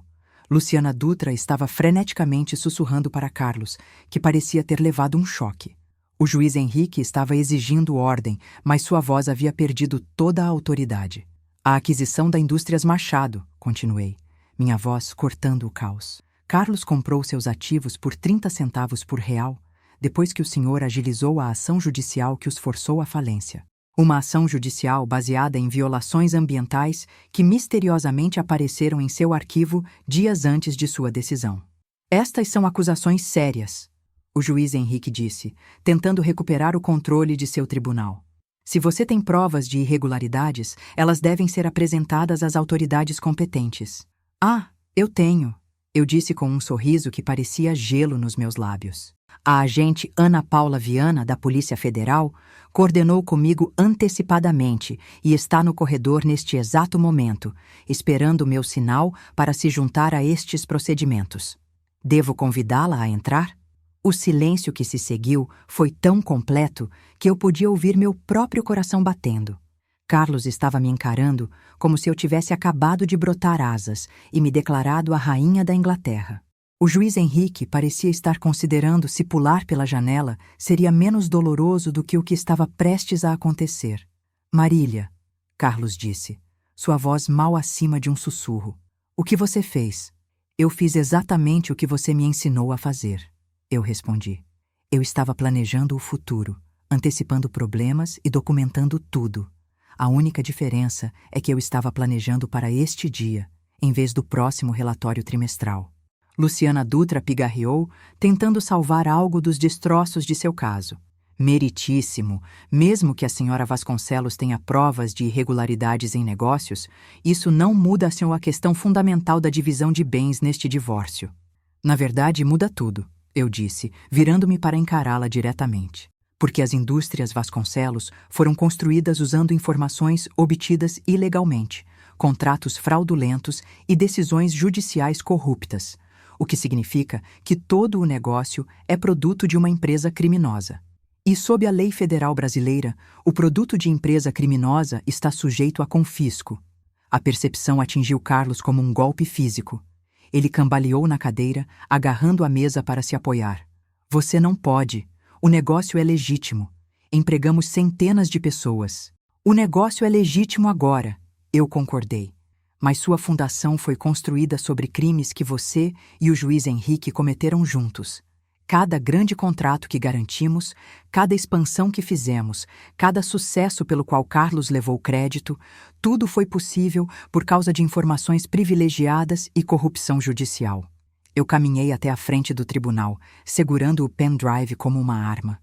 Luciana Dutra estava freneticamente sussurrando para Carlos, que parecia ter levado um choque. O juiz Henrique estava exigindo ordem, mas sua voz havia perdido toda a autoridade. A aquisição da Indústrias Machado, continuei, minha voz cortando o caos. Carlos comprou seus ativos por 30 centavos por real, depois que o senhor agilizou a ação judicial que os forçou à falência. Uma ação judicial baseada em violações ambientais que misteriosamente apareceram em seu arquivo dias antes de sua decisão. Estas são acusações sérias, o juiz Henrique disse, tentando recuperar o controle de seu tribunal. Se você tem provas de irregularidades, elas devem ser apresentadas às autoridades competentes. Ah, eu tenho, eu disse com um sorriso que parecia gelo nos meus lábios. A agente Ana Paula Viana, da Polícia Federal, coordenou comigo antecipadamente e está no corredor neste exato momento, esperando o meu sinal para se juntar a estes procedimentos. Devo convidá-la a entrar? O silêncio que se seguiu foi tão completo que eu podia ouvir meu próprio coração batendo. Carlos estava me encarando como se eu tivesse acabado de brotar asas e me declarado a rainha da Inglaterra. O juiz Henrique parecia estar considerando se pular pela janela seria menos doloroso do que o que estava prestes a acontecer. Marília, Carlos disse, sua voz mal acima de um sussurro. O que você fez? Eu fiz exatamente o que você me ensinou a fazer. Eu respondi. Eu estava planejando o futuro, antecipando problemas e documentando tudo. A única diferença é que eu estava planejando para este dia, em vez do próximo relatório trimestral. Luciana Dutra pigarreou, tentando salvar algo dos destroços de seu caso. Meritíssimo, mesmo que a senhora Vasconcelos tenha provas de irregularidades em negócios, isso não muda a questão fundamental da divisão de bens neste divórcio. Na verdade, muda tudo, eu disse, virando-me para encará-la diretamente. Porque as indústrias Vasconcelos foram construídas usando informações obtidas ilegalmente, contratos fraudulentos e decisões judiciais corruptas, o que significa que todo o negócio é produto de uma empresa criminosa. E sob a lei federal brasileira, o produto de empresa criminosa está sujeito a confisco. A percepção atingiu Carlos como um golpe físico. Ele cambaleou na cadeira, agarrando a mesa para se apoiar. Você não pode. O negócio é legítimo. Empregamos centenas de pessoas. O negócio é legítimo agora. Eu concordei. Mas sua fundação foi construída sobre crimes que você e o juiz Henrique cometeram juntos. Cada grande contrato que garantimos, cada expansão que fizemos, cada sucesso pelo qual Carlos levou crédito, tudo foi possível por causa de informações privilegiadas e corrupção judicial. Eu caminhei até a frente do tribunal, segurando o pendrive como uma arma.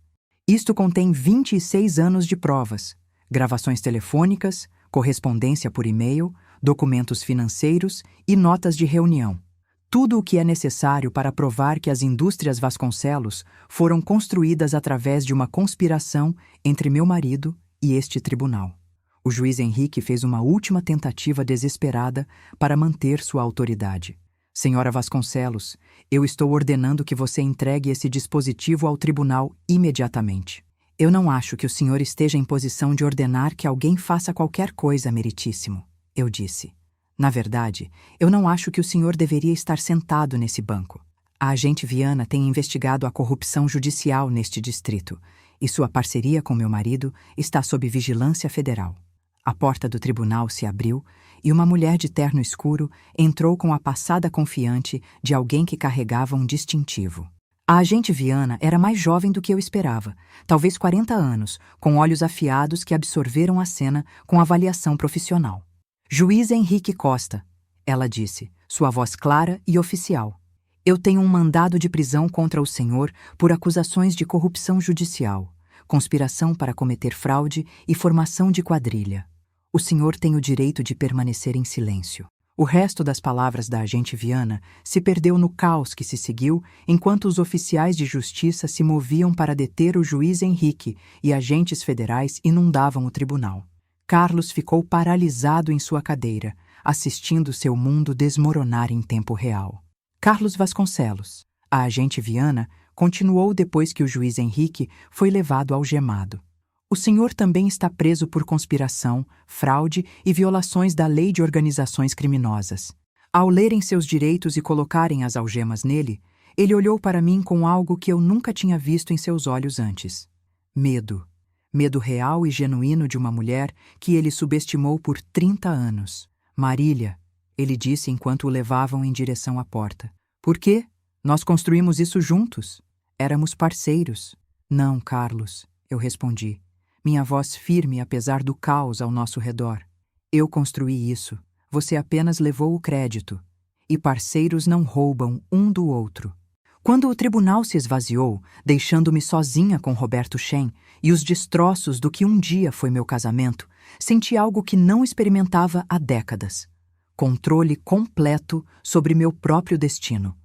Isto contém 26 anos de provas, gravações telefônicas, correspondência por e-mail, documentos financeiros e notas de reunião. Tudo o que é necessário para provar que as indústrias Vasconcelos foram construídas através de uma conspiração entre meu marido e este tribunal. O juiz Henrique fez uma última tentativa desesperada para manter sua autoridade. Senhora Vasconcelos, eu estou ordenando que você entregue esse dispositivo ao tribunal imediatamente. Eu não acho que o senhor esteja em posição de ordenar que alguém faça qualquer coisa, meritíssimo, eu disse. Na verdade, eu não acho que o senhor deveria estar sentado nesse banco. A agente Viana tem investigado a corrupção judicial neste distrito, e sua parceria com meu marido está sob vigilância federal. A porta do tribunal se abriu e uma mulher de terno escuro entrou com a passada confiante de alguém que carregava um distintivo. A agente Viana era mais jovem do que eu esperava, talvez 40 anos, com olhos afiados que absorveram a cena com avaliação profissional. Juiz Henrique Costa, ela disse, sua voz clara e oficial. Eu tenho um mandado de prisão contra o senhor por acusações de corrupção judicial, conspiração para cometer fraude e formação de quadrilha. O senhor tem o direito de permanecer em silêncio. O resto das palavras da agente Viana se perdeu no caos que se seguiu enquanto os oficiais de justiça se moviam para deter o juiz Henrique e agentes federais inundavam o tribunal. Carlos ficou paralisado em sua cadeira, assistindo seu mundo desmoronar em tempo real. Carlos Vasconcelos, a agente Viana, continuou depois que o juiz Henrique foi levado algemado. O senhor também está preso por conspiração, fraude e violações da lei de organizações criminosas. Ao lerem seus direitos e colocarem as algemas nele, ele olhou para mim com algo que eu nunca tinha visto em seus olhos antes. Medo. Medo real e genuíno de uma mulher que ele subestimou por 30 anos. Marília, ele disse enquanto o levavam em direção à porta. Por quê? Nós construímos isso juntos. Éramos parceiros. Não, Carlos, eu respondi. Minha voz firme apesar do caos ao nosso redor. Eu construí isso. Você apenas levou o crédito. E parceiros não roubam um do outro. Quando o tribunal se esvaziou, deixando-me sozinha com Roberto Shen e os destroços do que um dia foi meu casamento, senti algo que não experimentava há décadas. Controle completo sobre meu próprio destino.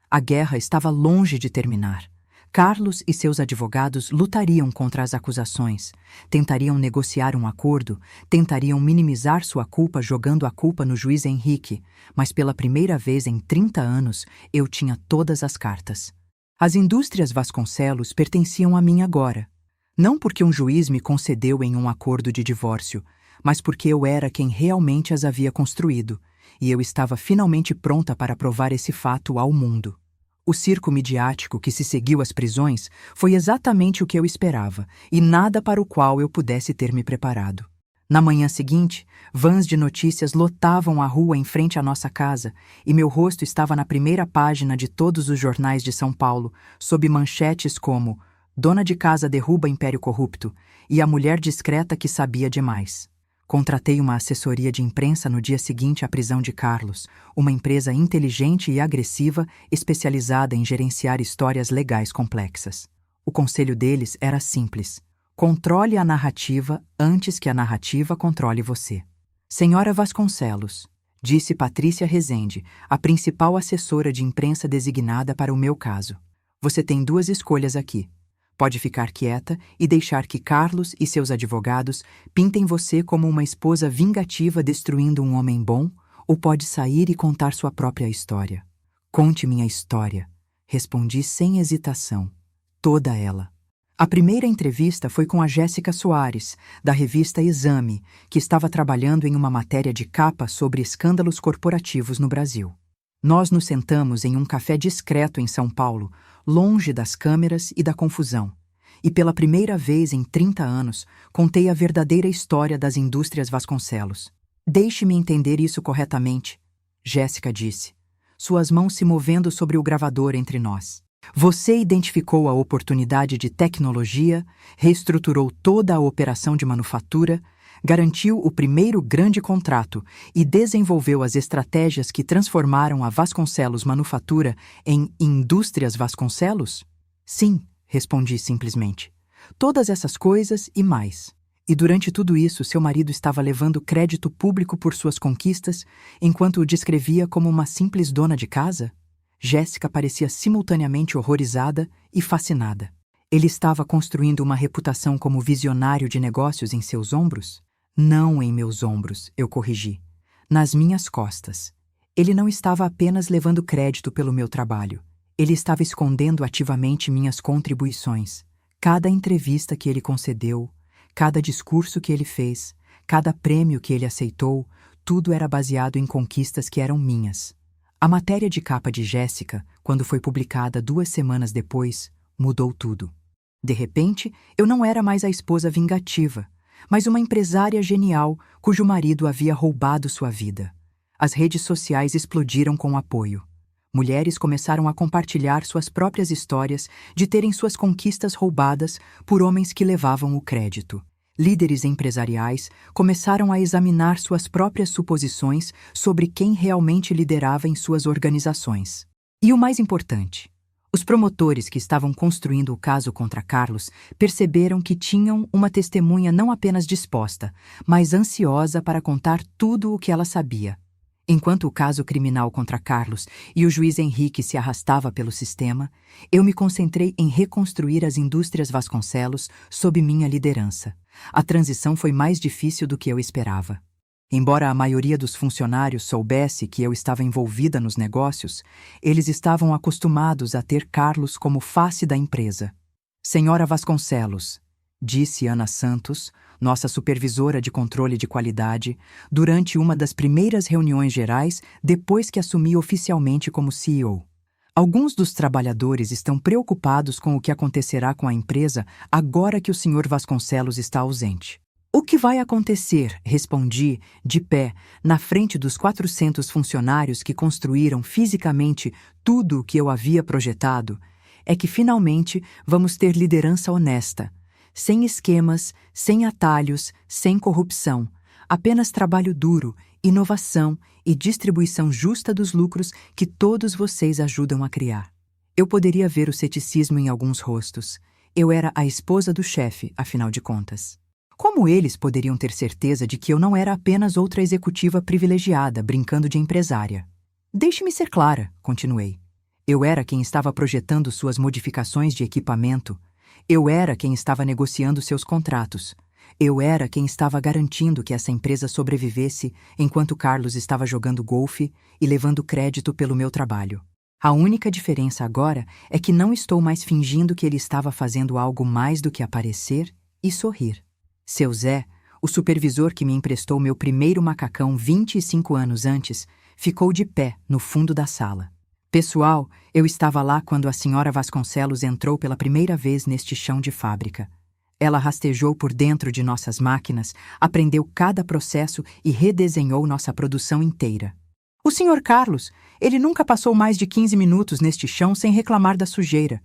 A guerra estava longe de terminar. Carlos e seus advogados lutariam contra as acusações, tentariam negociar um acordo, tentariam minimizar sua culpa jogando a culpa no juiz Henrique, mas pela primeira vez em 30 anos eu tinha todas as cartas. As indústrias Vasconcelos pertenciam a mim agora. Não porque um juiz me concedeu em um acordo de divórcio, mas porque eu era quem realmente as havia construído, e eu estava finalmente pronta para provar esse fato ao mundo. O circo midiático que se seguiu às prisões foi exatamente o que eu esperava, e nada para o qual eu pudesse ter me preparado. Na manhã seguinte, vans de notícias lotavam a rua em frente à nossa casa, e meu rosto estava na primeira página de todos os jornais de São Paulo, sob manchetes como Dona de casa derruba império corrupto e a mulher discreta que sabia demais. Contratei uma assessoria de imprensa no dia seguinte à prisão de Carlos, uma empresa inteligente e agressiva especializada em gerenciar histórias legais complexas. O conselho deles era simples: controle a narrativa antes que a narrativa controle você. Senhora Vasconcelos, disse Patrícia Rezende, a principal assessora de imprensa designada para o meu caso. Você tem duas escolhas aqui. Pode ficar quieta e deixar que Carlos e seus advogados pintem você como uma esposa vingativa destruindo um homem bom, ou pode sair e contar sua própria história. Conte minha história, respondi sem hesitação. Toda ela. A primeira entrevista foi com a Jéssica Soares, da revista Exame, que estava trabalhando em uma matéria de capa sobre escândalos corporativos no Brasil. Nós nos sentamos em um café discreto em São Paulo, longe das câmeras e da confusão. E pela primeira vez em 30 anos, contei a verdadeira história das indústrias Vasconcelos. Deixe-me entender isso corretamente, Jéssica disse, suas mãos se movendo sobre o gravador entre nós. Você identificou a oportunidade de tecnologia, reestruturou toda a operação de manufatura, garantiu o primeiro grande contrato e desenvolveu as estratégias que transformaram a Vasconcelos Manufatura em Indústrias Vasconcelos? Sim, respondi simplesmente. Todas essas coisas e mais. E durante tudo isso, seu marido estava levando crédito público por suas conquistas, enquanto o descrevia como uma simples dona de casa? Jéssica parecia simultaneamente horrorizada e fascinada. Ele estava construindo uma reputação como visionário de negócios em seus ombros? Não em meus ombros, eu corrigi. Nas minhas costas. Ele não estava apenas levando crédito pelo meu trabalho. Ele estava escondendo ativamente minhas contribuições. Cada entrevista que ele concedeu, cada discurso que ele fez, cada prêmio que ele aceitou, tudo era baseado em conquistas que eram minhas. A matéria de capa de Jéssica, quando foi publicada 2 semanas depois, mudou tudo. De repente, eu não era mais a esposa vingativa, mas uma empresária genial cujo marido havia roubado sua vida. As redes sociais explodiram com apoio. Mulheres começaram a compartilhar suas próprias histórias de terem suas conquistas roubadas por homens que levavam o crédito. Líderes empresariais começaram a examinar suas próprias suposições sobre quem realmente liderava em suas organizações. E o mais importante, os promotores que estavam construindo o caso contra Carlos perceberam que tinham uma testemunha não apenas disposta, mas ansiosa para contar tudo o que ela sabia. Enquanto o caso criminal contra Carlos e o juiz Henrique se arrastava pelo sistema, eu me concentrei em reconstruir as indústrias Vasconcelos sob minha liderança. A transição foi mais difícil do que eu esperava. Embora a maioria dos funcionários soubesse que eu estava envolvida nos negócios, eles estavam acostumados a ter Carlos como face da empresa. Senhora Vasconcelos, disse Ana Santos, nossa supervisora de controle de qualidade, durante uma das primeiras reuniões gerais depois que assumi oficialmente como CEO. Alguns dos trabalhadores estão preocupados com o que acontecerá com a empresa agora que o Sr. Vasconcelos está ausente. O que vai acontecer? Respondi, de pé, na frente dos 400 funcionários que construíram fisicamente tudo o que eu havia projetado, é que finalmente vamos ter liderança honesta, sem esquemas, sem atalhos, sem corrupção, apenas trabalho duro, inovação e distribuição justa dos lucros que todos vocês ajudam a criar. Eu poderia ver o ceticismo em alguns rostos. Eu era a esposa do chefe, afinal de contas. Como eles poderiam ter certeza de que eu não era apenas outra executiva privilegiada brincando de empresária? Deixe-me ser clara, continuei. Eu era quem estava projetando suas modificações de equipamento. Eu era quem estava negociando seus contratos. Eu era quem estava garantindo que essa empresa sobrevivesse enquanto Carlos estava jogando golfe e levando crédito pelo meu trabalho. A única diferença agora é que não estou mais fingindo que ele estava fazendo algo mais do que aparecer e sorrir. Seu Zé, o supervisor que me emprestou meu primeiro macacão 25 anos antes, ficou de pé no fundo da sala. Pessoal, eu estava lá quando a senhora Vasconcelos entrou pela primeira vez neste chão de fábrica. Ela rastejou por dentro de nossas máquinas, aprendeu cada processo e redesenhou nossa produção inteira. O senhor Carlos, ele nunca passou mais de 15 minutos neste chão sem reclamar da sujeira.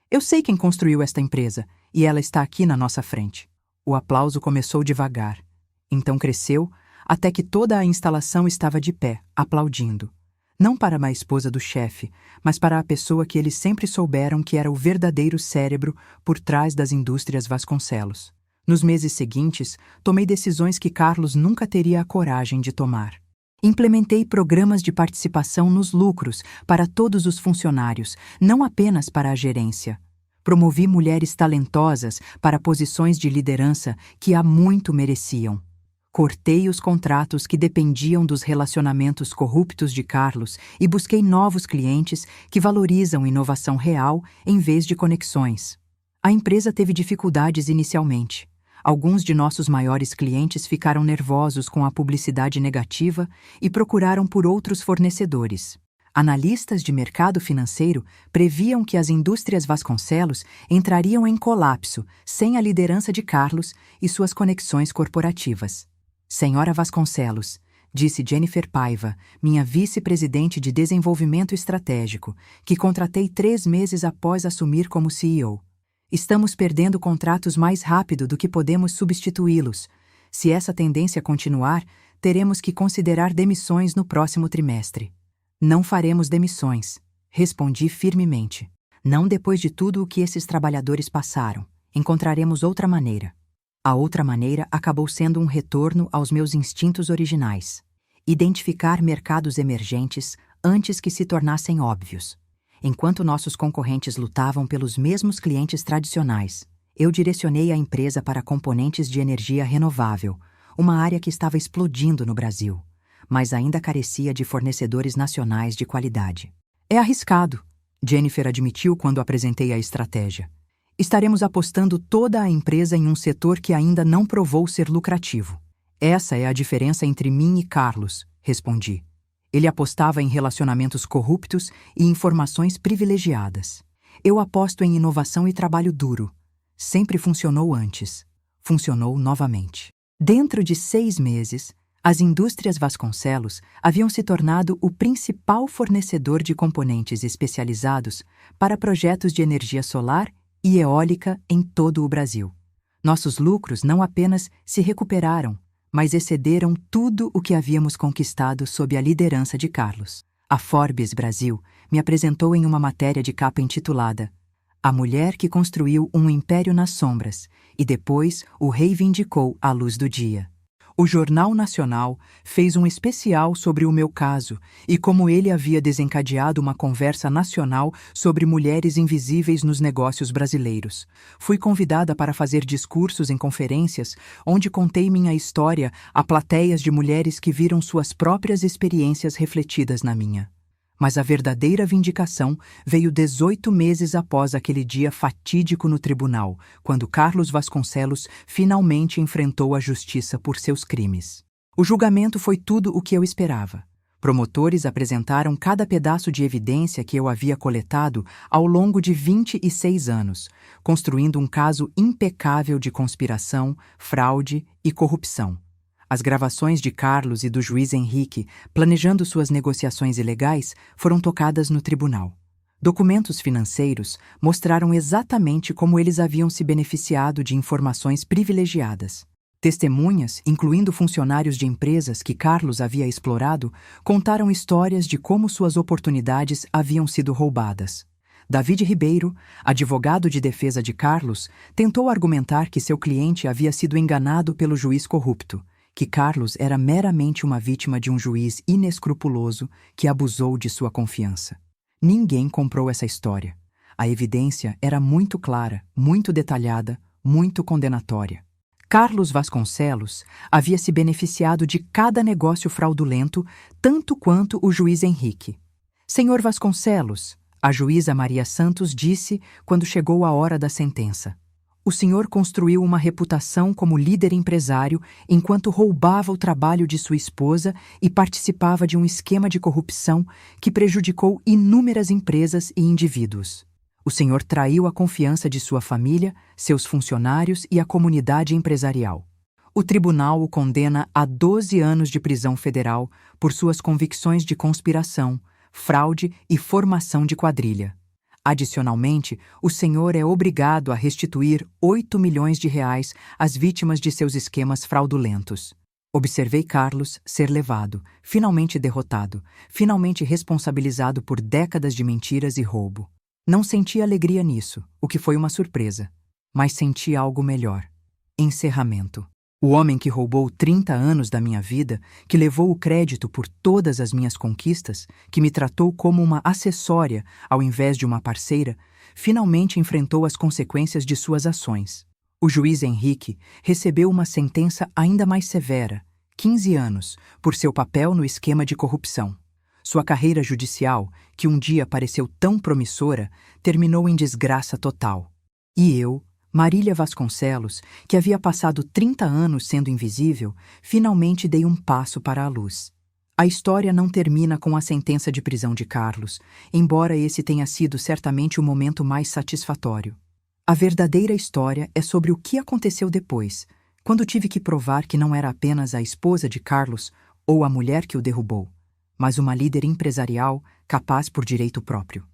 Eu sei quem construiu esta empresa, e ela está aqui na nossa frente. O aplauso começou devagar. Então cresceu, até que toda a instalação estava de pé, aplaudindo. Não para a esposa do chefe, mas para a pessoa que eles sempre souberam que era o verdadeiro cérebro por trás das indústrias Vasconcelos. Nos meses seguintes, tomei decisões que Carlos nunca teria a coragem de tomar. Implementei programas de participação nos lucros para todos os funcionários, não apenas para a gerência. Promovi mulheres talentosas para posições de liderança que há muito mereciam. Cortei os contratos que dependiam dos relacionamentos corruptos de Carlos e busquei novos clientes que valorizam inovação real em vez de conexões. A empresa teve dificuldades inicialmente. Alguns de nossos maiores clientes ficaram nervosos com a publicidade negativa e procuraram por outros fornecedores. Analistas de mercado financeiro previam que as indústrias Vasconcelos entrariam em colapso sem a liderança de Carlos e suas conexões corporativas. Senhora Vasconcelos, disse Jennifer Paiva, minha vice-presidente de desenvolvimento estratégico, que contratei 3 meses após assumir como CEO. Estamos perdendo contratos mais rápido do que podemos substituí-los. Se essa tendência continuar, teremos que considerar demissões no próximo trimestre. Não faremos demissões, respondi firmemente. Não depois de tudo o que esses trabalhadores passaram. Encontraremos outra maneira. A outra maneira acabou sendo um retorno aos meus instintos originais. Identificar mercados emergentes antes que se tornassem óbvios. Enquanto nossos concorrentes lutavam pelos mesmos clientes tradicionais, eu direcionei a empresa para componentes de energia renovável, uma área que estava explodindo no Brasil, mas ainda carecia de fornecedores nacionais de qualidade. É arriscado, Jennifer admitiu quando apresentei a estratégia. Estaremos apostando toda a empresa em um setor que ainda não provou ser lucrativo. Essa é a diferença entre mim e Carlos, respondi. Ele apostava em relacionamentos corruptos e informações privilegiadas. Eu aposto em inovação e trabalho duro. Sempre funcionou antes. Funcionou novamente. Dentro de 6 meses, as indústrias Vasconcelos haviam se tornado o principal fornecedor de componentes especializados para projetos de energia solar e eólica em todo o Brasil. Nossos lucros não apenas se recuperaram, mas excederam tudo o que havíamos conquistado sob a liderança de Carlos. A Forbes Brasil me apresentou em uma matéria de capa intitulada A Mulher que Construiu um Império nas Sombras e depois o reivindicou à luz do dia. O Jornal Nacional fez um especial sobre o meu caso e como ele havia desencadeado uma conversa nacional sobre mulheres invisíveis nos negócios brasileiros. Fui convidada para fazer discursos em conferências onde contei minha história a plateias de mulheres que viram suas próprias experiências refletidas na minha. Mas a verdadeira vindicação veio 18 meses após aquele dia fatídico no tribunal, quando Carlos Vasconcelos finalmente enfrentou a justiça por seus crimes. O julgamento foi tudo o que eu esperava. Promotores apresentaram cada pedaço de evidência que eu havia coletado ao longo de 26 anos, construindo um caso impecável de conspiração, fraude e corrupção. As gravações de Carlos e do juiz Henrique, planejando suas negociações ilegais, foram tocadas no tribunal. Documentos financeiros mostraram exatamente como eles haviam se beneficiado de informações privilegiadas. Testemunhas, incluindo funcionários de empresas que Carlos havia explorado, contaram histórias de como suas oportunidades haviam sido roubadas. David Ribeiro, advogado de defesa de Carlos, tentou argumentar que seu cliente havia sido enganado pelo juiz corrupto, que Carlos era meramente uma vítima de um juiz inescrupuloso que abusou de sua confiança. Ninguém comprou essa história. A evidência era muito clara, muito detalhada, muito condenatória. Carlos Vasconcelos havia se beneficiado de cada negócio fraudulento, tanto quanto o juiz Henrique. Senhor Vasconcelos, a juíza Maria Santos disse quando chegou a hora da sentença. O senhor construiu uma reputação como líder empresário enquanto roubava o trabalho de sua esposa e participava de um esquema de corrupção que prejudicou inúmeras empresas e indivíduos. O senhor traiu a confiança de sua família, seus funcionários e a comunidade empresarial. O tribunal o condena a 12 anos de prisão federal por suas convicções de conspiração, fraude e formação de quadrilha. Adicionalmente, o senhor é obrigado a restituir 8 milhões de reais às vítimas de seus esquemas fraudulentos. Observei Carlos ser levado, finalmente derrotado, finalmente responsabilizado por décadas de mentiras e roubo. Não senti alegria nisso, o que foi uma surpresa, mas senti algo melhor. Encerramento. O homem que roubou 30 anos da minha vida, que levou o crédito por todas as minhas conquistas, que me tratou como uma acessória ao invés de uma parceira, finalmente enfrentou as consequências de suas ações. O juiz Henrique recebeu uma sentença ainda mais severa, 15 anos, por seu papel no esquema de corrupção. Sua carreira judicial, que um dia pareceu tão promissora, terminou em desgraça total. E eu, Marília Vasconcelos, que havia passado 30 anos sendo invisível, finalmente dei um passo para a luz. A história não termina com a sentença de prisão de Carlos, embora esse tenha sido certamente o momento mais satisfatório. A verdadeira história é sobre o que aconteceu depois, quando tive que provar que não era apenas a esposa de Carlos ou a mulher que o derrubou, mas uma líder empresarial capaz por direito próprio.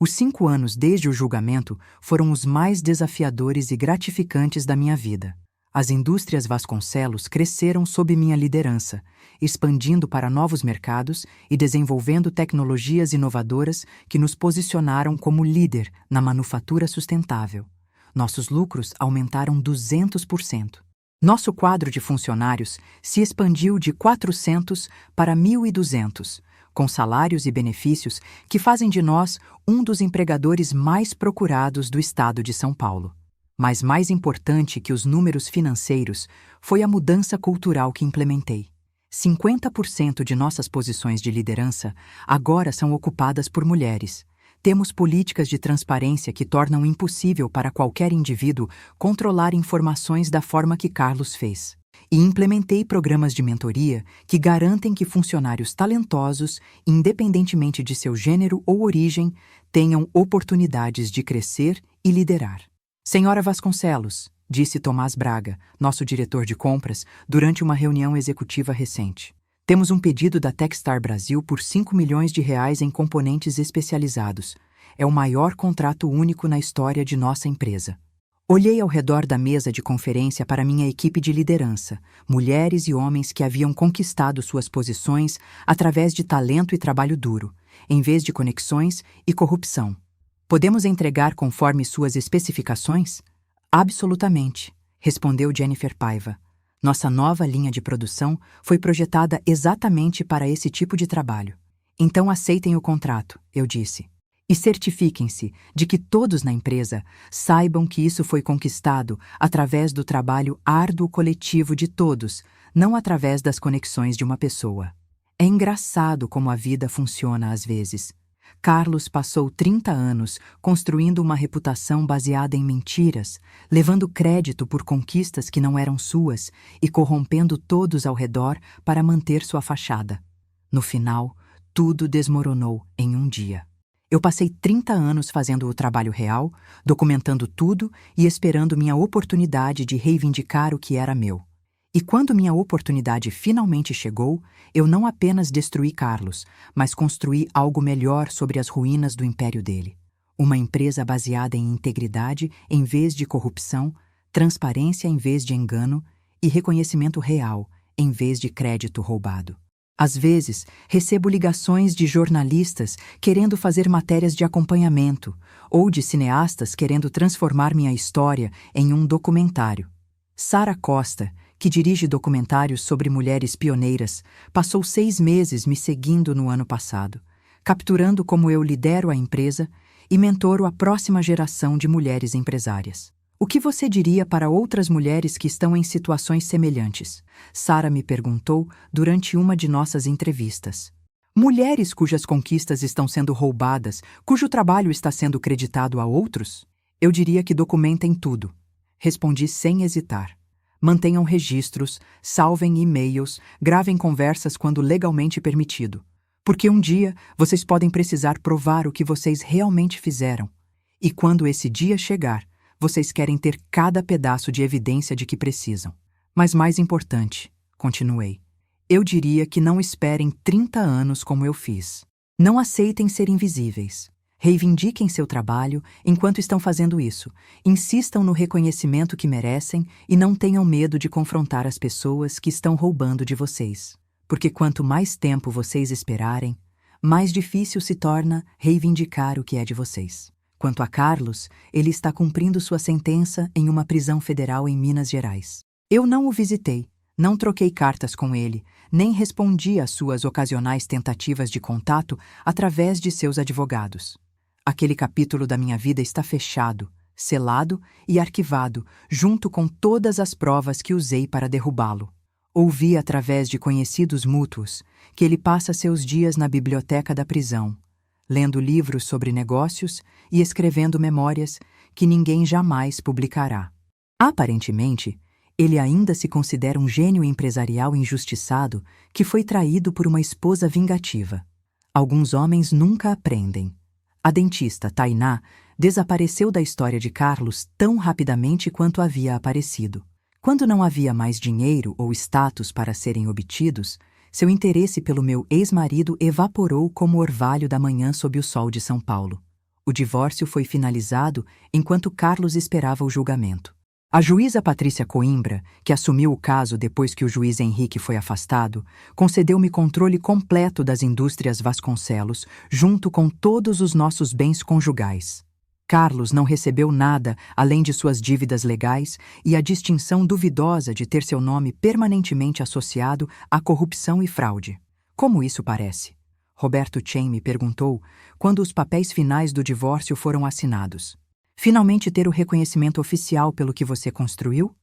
Os 5 anos desde o julgamento foram os mais desafiadores e gratificantes da minha vida. As indústrias Vasconcelos cresceram sob minha liderança, expandindo para novos mercados e desenvolvendo tecnologias inovadoras que nos posicionaram como líder na manufatura sustentável. Nossos lucros aumentaram 200%. Nosso quadro de funcionários se expandiu de 400 para 1.200, com salários e benefícios que fazem de nós um dos empregadores mais procurados do estado de São Paulo. Mas mais importante que os números financeiros foi a mudança cultural que implementei. 50% de nossas posições de liderança agora são ocupadas por mulheres. Temos políticas de transparência que tornam impossível para qualquer indivíduo controlar informações da forma que Carlos fez. E implementei programas de mentoria que garantem que funcionários talentosos, independentemente de seu gênero ou origem, tenham oportunidades de crescer e liderar. Senhora Vasconcelos, disse Tomás Braga, nosso diretor de compras, durante uma reunião executiva recente. Temos um pedido da Techstar Brasil por R$5 milhões em componentes especializados. É o maior contrato único na história de nossa empresa. Olhei ao redor da mesa de conferência para minha equipe de liderança, mulheres e homens que haviam conquistado suas posições através de talento e trabalho duro, em vez de conexões e corrupção. Podemos entregar conforme suas especificações? Absolutamente, respondeu Jennifer Paiva. Nossa nova linha de produção foi projetada exatamente para esse tipo de trabalho. Então aceitem o contrato, eu disse. E certifiquem-se de que todos na empresa saibam que isso foi conquistado através do trabalho árduo coletivo de todos, não através das conexões de uma pessoa. É engraçado como a vida funciona às vezes. Carlos passou 30 anos construindo uma reputação baseada em mentiras, levando crédito por conquistas que não eram suas e corrompendo todos ao redor para manter sua fachada. No final, tudo desmoronou em um dia. Eu passei 30 anos fazendo o trabalho real, documentando tudo e esperando minha oportunidade de reivindicar o que era meu. E quando minha oportunidade finalmente chegou, eu não apenas destruí Carlos, mas construí algo melhor sobre as ruínas do império dele. Uma empresa baseada em integridade em vez de corrupção, transparência em vez de engano e reconhecimento real em vez de crédito roubado. Às vezes, recebo ligações de jornalistas querendo fazer matérias de acompanhamento ou de cineastas querendo transformar minha história em um documentário. Sara Costa, que dirige documentários sobre mulheres pioneiras, passou 6 meses me seguindo no ano passado, capturando como eu lidero a empresa e mentoro a próxima geração de mulheres empresárias. O que você diria para outras mulheres que estão em situações semelhantes? Sara me perguntou durante uma de nossas entrevistas. Mulheres cujas conquistas estão sendo roubadas, cujo trabalho está sendo creditado a outros? Eu diria que documentem tudo. Respondi sem hesitar. Mantenham registros, salvem e-mails, gravem conversas quando legalmente permitido. Porque um dia vocês podem precisar provar o que vocês realmente fizeram. E quando esse dia chegar, vocês querem ter cada pedaço de evidência de que precisam. Mas mais importante, continuei, eu diria que não esperem 30 anos como eu fiz. Não aceitem ser invisíveis. Reivindiquem seu trabalho enquanto estão fazendo isso. Insistam no reconhecimento que merecem e não tenham medo de confrontar as pessoas que estão roubando de vocês. Porque quanto mais tempo vocês esperarem, mais difícil se torna reivindicar o que é de vocês. Quanto a Carlos, ele está cumprindo sua sentença em uma prisão federal em Minas Gerais. Eu não o visitei, não troquei cartas com ele, nem respondi às suas ocasionais tentativas de contato através de seus advogados. Aquele capítulo da minha vida está fechado, selado e arquivado, junto com todas as provas que usei para derrubá-lo. Ouvi através de conhecidos mútuos que ele passa seus dias na biblioteca da prisão, lendo livros sobre negócios e escrevendo memórias que ninguém jamais publicará. Aparentemente, ele ainda se considera um gênio empresarial injustiçado que foi traído por uma esposa vingativa. Alguns homens nunca aprendem. A dentista Tainá desapareceu da história de Carlos tão rapidamente quanto havia aparecido. Quando não havia mais dinheiro ou status para serem obtidos, seu interesse pelo meu ex-marido evaporou como orvalho da manhã sob o sol de São Paulo. O divórcio foi finalizado enquanto Carlos esperava o julgamento. A juíza Patrícia Coimbra, que assumiu o caso depois que o juiz Henrique foi afastado, concedeu-me controle completo das indústrias Vasconcelos, junto com todos os nossos bens conjugais. Carlos não recebeu nada além de suas dívidas legais e a distinção duvidosa de ter seu nome permanentemente associado à corrupção e fraude. Como isso parece? Roberto Chen me perguntou quando os papéis finais do divórcio foram assinados. Finalmente ter o reconhecimento oficial pelo que você construiu?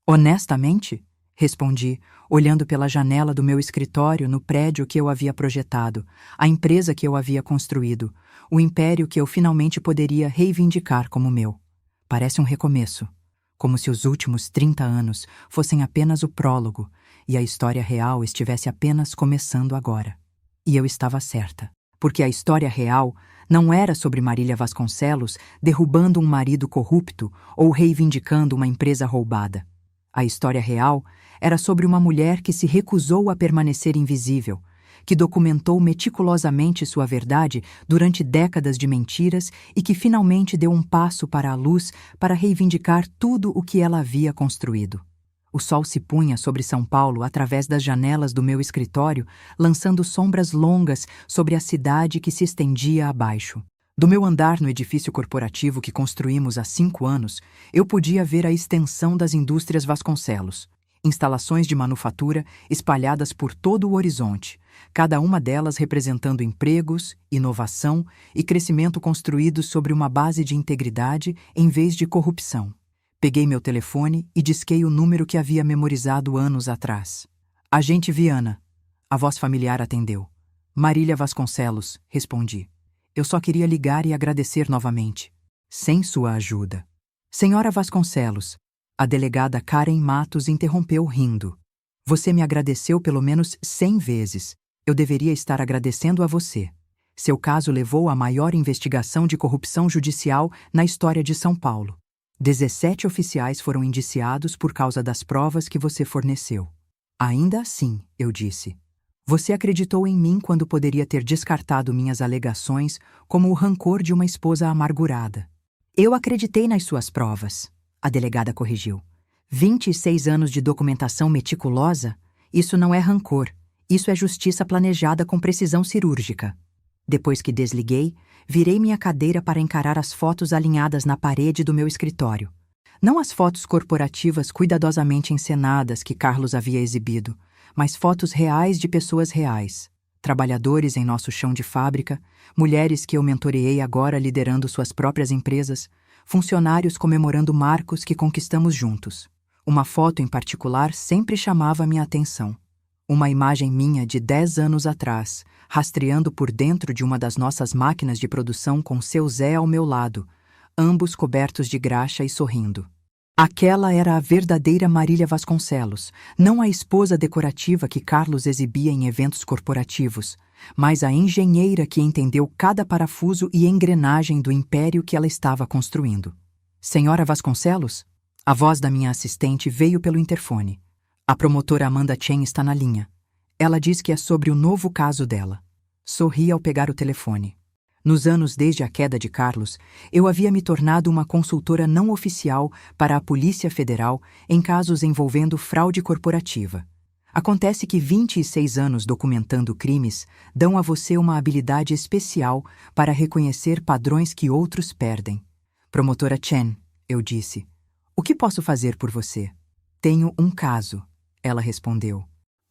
Honestamente? Respondi, olhando pela janela do meu escritório no prédio que eu havia projetado, a empresa que eu havia construído, o império que eu finalmente poderia reivindicar como meu. Parece um recomeço, como se os últimos 30 anos fossem apenas o prólogo e a história real estivesse apenas começando agora. E eu estava certa, porque a história real não era sobre Marília Vasconcelos derrubando um marido corrupto ou reivindicando uma empresa roubada. A história real era sobre uma mulher que se recusou a permanecer invisível, que documentou meticulosamente sua verdade durante décadas de mentiras e que finalmente deu um passo para a luz para reivindicar tudo o que ela havia construído. O sol se punha sobre São Paulo através das janelas do meu escritório, lançando sombras longas sobre a cidade que se estendia abaixo. Do meu andar no edifício corporativo que construímos há 5 anos, eu podia ver a extensão das indústrias Vasconcelos. Instalações de manufatura espalhadas por todo o horizonte, cada uma delas representando empregos, inovação e crescimento construídos sobre uma base de integridade em vez de corrupção. Peguei meu telefone e disquei o número que havia memorizado anos atrás. Agente Viana. A voz familiar atendeu. Marília Vasconcelos, respondi. Eu só queria ligar e agradecer novamente. Sem sua ajuda. Senhora Vasconcelos, a delegada Karen Matos interrompeu rindo. Você me agradeceu pelo menos 100 vezes. Eu deveria estar agradecendo a você. Seu caso levou à maior investigação de corrupção judicial na história de São Paulo. 17 oficiais foram indiciados por causa das provas que você forneceu. Ainda assim, eu disse. Você acreditou em mim quando poderia ter descartado minhas alegações como o rancor de uma esposa amargurada. Eu acreditei nas suas provas, a delegada corrigiu. 26 anos de documentação meticulosa? Isso não é rancor. Isso é justiça planejada com precisão cirúrgica. Depois que desliguei, virei minha cadeira para encarar as fotos alinhadas na parede do meu escritório. Não as fotos corporativas cuidadosamente encenadas que Carlos havia exibido, mas fotos reais de pessoas reais. Trabalhadores em nosso chão de fábrica, mulheres que eu mentoreei agora liderando suas próprias empresas, funcionários comemorando marcos que conquistamos juntos. Uma foto em particular sempre chamava minha atenção. Uma imagem minha de 10 anos atrás, rastreando por dentro de uma das nossas máquinas de produção com seu Zé ao meu lado, ambos cobertos de graxa e sorrindo. Aquela era a verdadeira Marília Vasconcelos, não a esposa decorativa que Carlos exibia em eventos corporativos, mas a engenheira que entendeu cada parafuso e engrenagem do império que ela estava construindo. Senhora Vasconcelos? A voz da minha assistente veio pelo interfone. A promotora Amanda Chen está na linha. Ela diz que é sobre o novo caso dela. Sorri ao pegar o telefone. Nos anos desde a queda de Carlos, eu havia me tornado uma consultora não oficial para a Polícia Federal em casos envolvendo fraude corporativa. Acontece que 26 anos documentando crimes dão a você uma habilidade especial para reconhecer padrões que outros perdem. Promotora Chen, eu disse, o que posso fazer por você? Tenho um caso, ela respondeu.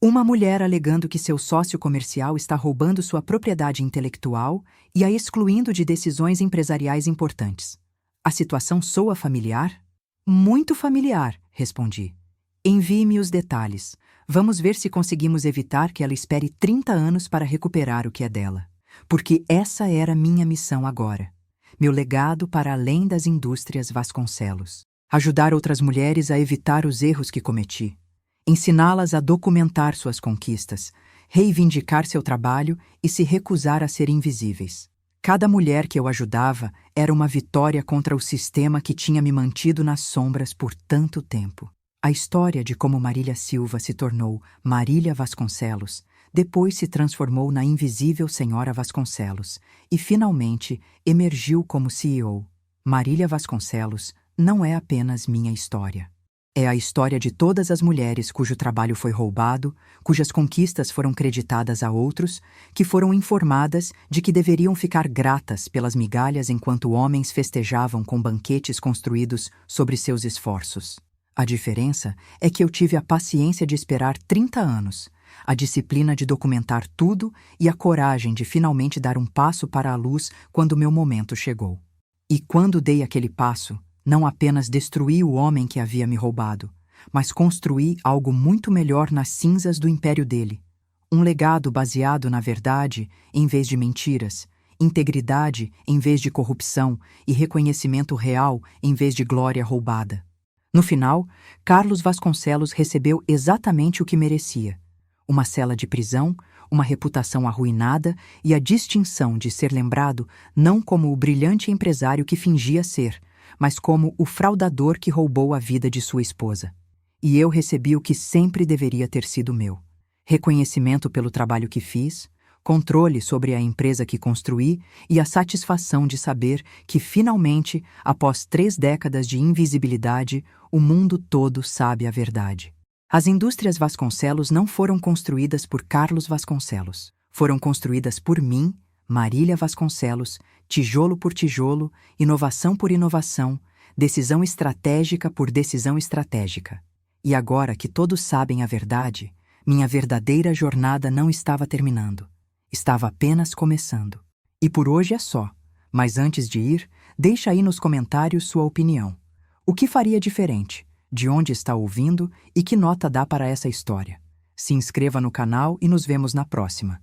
Uma mulher alegando que seu sócio comercial está roubando sua propriedade intelectual e a excluindo de decisões empresariais importantes. A situação soa familiar? Muito familiar, respondi. Envie-me os detalhes. Vamos ver se conseguimos evitar que ela espere 30 anos para recuperar o que é dela. Porque essa era minha missão agora. Meu legado para além das indústrias Vasconcelos. Ajudar outras mulheres a evitar os erros que cometi. Ensiná-las a documentar suas conquistas, reivindicar seu trabalho e se recusar a ser invisíveis. Cada mulher que eu ajudava era uma vitória contra o sistema que tinha me mantido nas sombras por tanto tempo. A história de como Marília Silva se tornou Marília Vasconcelos, depois se transformou na invisível Senhora Vasconcelos e, finalmente, emergiu como CEO. Marília Vasconcelos não é apenas minha história. É a história de todas as mulheres cujo trabalho foi roubado, cujas conquistas foram creditadas a outros, que foram informadas de que deveriam ficar gratas pelas migalhas enquanto homens festejavam com banquetes construídos sobre seus esforços. A diferença é que eu tive a paciência de esperar 30 anos, a disciplina de documentar tudo e a coragem de finalmente dar um passo para a luz quando meu momento chegou. E quando dei aquele passo, não apenas destruí o homem que havia me roubado, mas construí algo muito melhor nas cinzas do império dele. Um legado baseado na verdade em vez de mentiras, integridade em vez de corrupção e reconhecimento real em vez de glória roubada. No final, Carlos Vasconcelos recebeu exatamente o que merecia: uma cela de prisão, uma reputação arruinada e a distinção de ser lembrado não como o brilhante empresário que fingia ser, mas como o fraudador que roubou a vida de sua esposa. E eu recebi o que sempre deveria ter sido meu: reconhecimento pelo trabalho que fiz, controle sobre a empresa que construí e a satisfação de saber que, finalmente, após 3 décadas de invisibilidade, o mundo todo sabe a verdade. As indústrias Vasconcelos não foram construídas por Carlos Vasconcelos. Foram construídas por mim, Marília Vasconcelos, tijolo por tijolo, inovação por inovação, decisão estratégica por decisão estratégica. E agora que todos sabem a verdade, minha verdadeira jornada não estava terminando. Estava apenas começando. E por hoje é só. Mas antes de ir, deixa aí nos comentários sua opinião. O que faria diferente? De onde está ouvindo e que nota dá para essa história? Se inscreva no canal e nos vemos na próxima.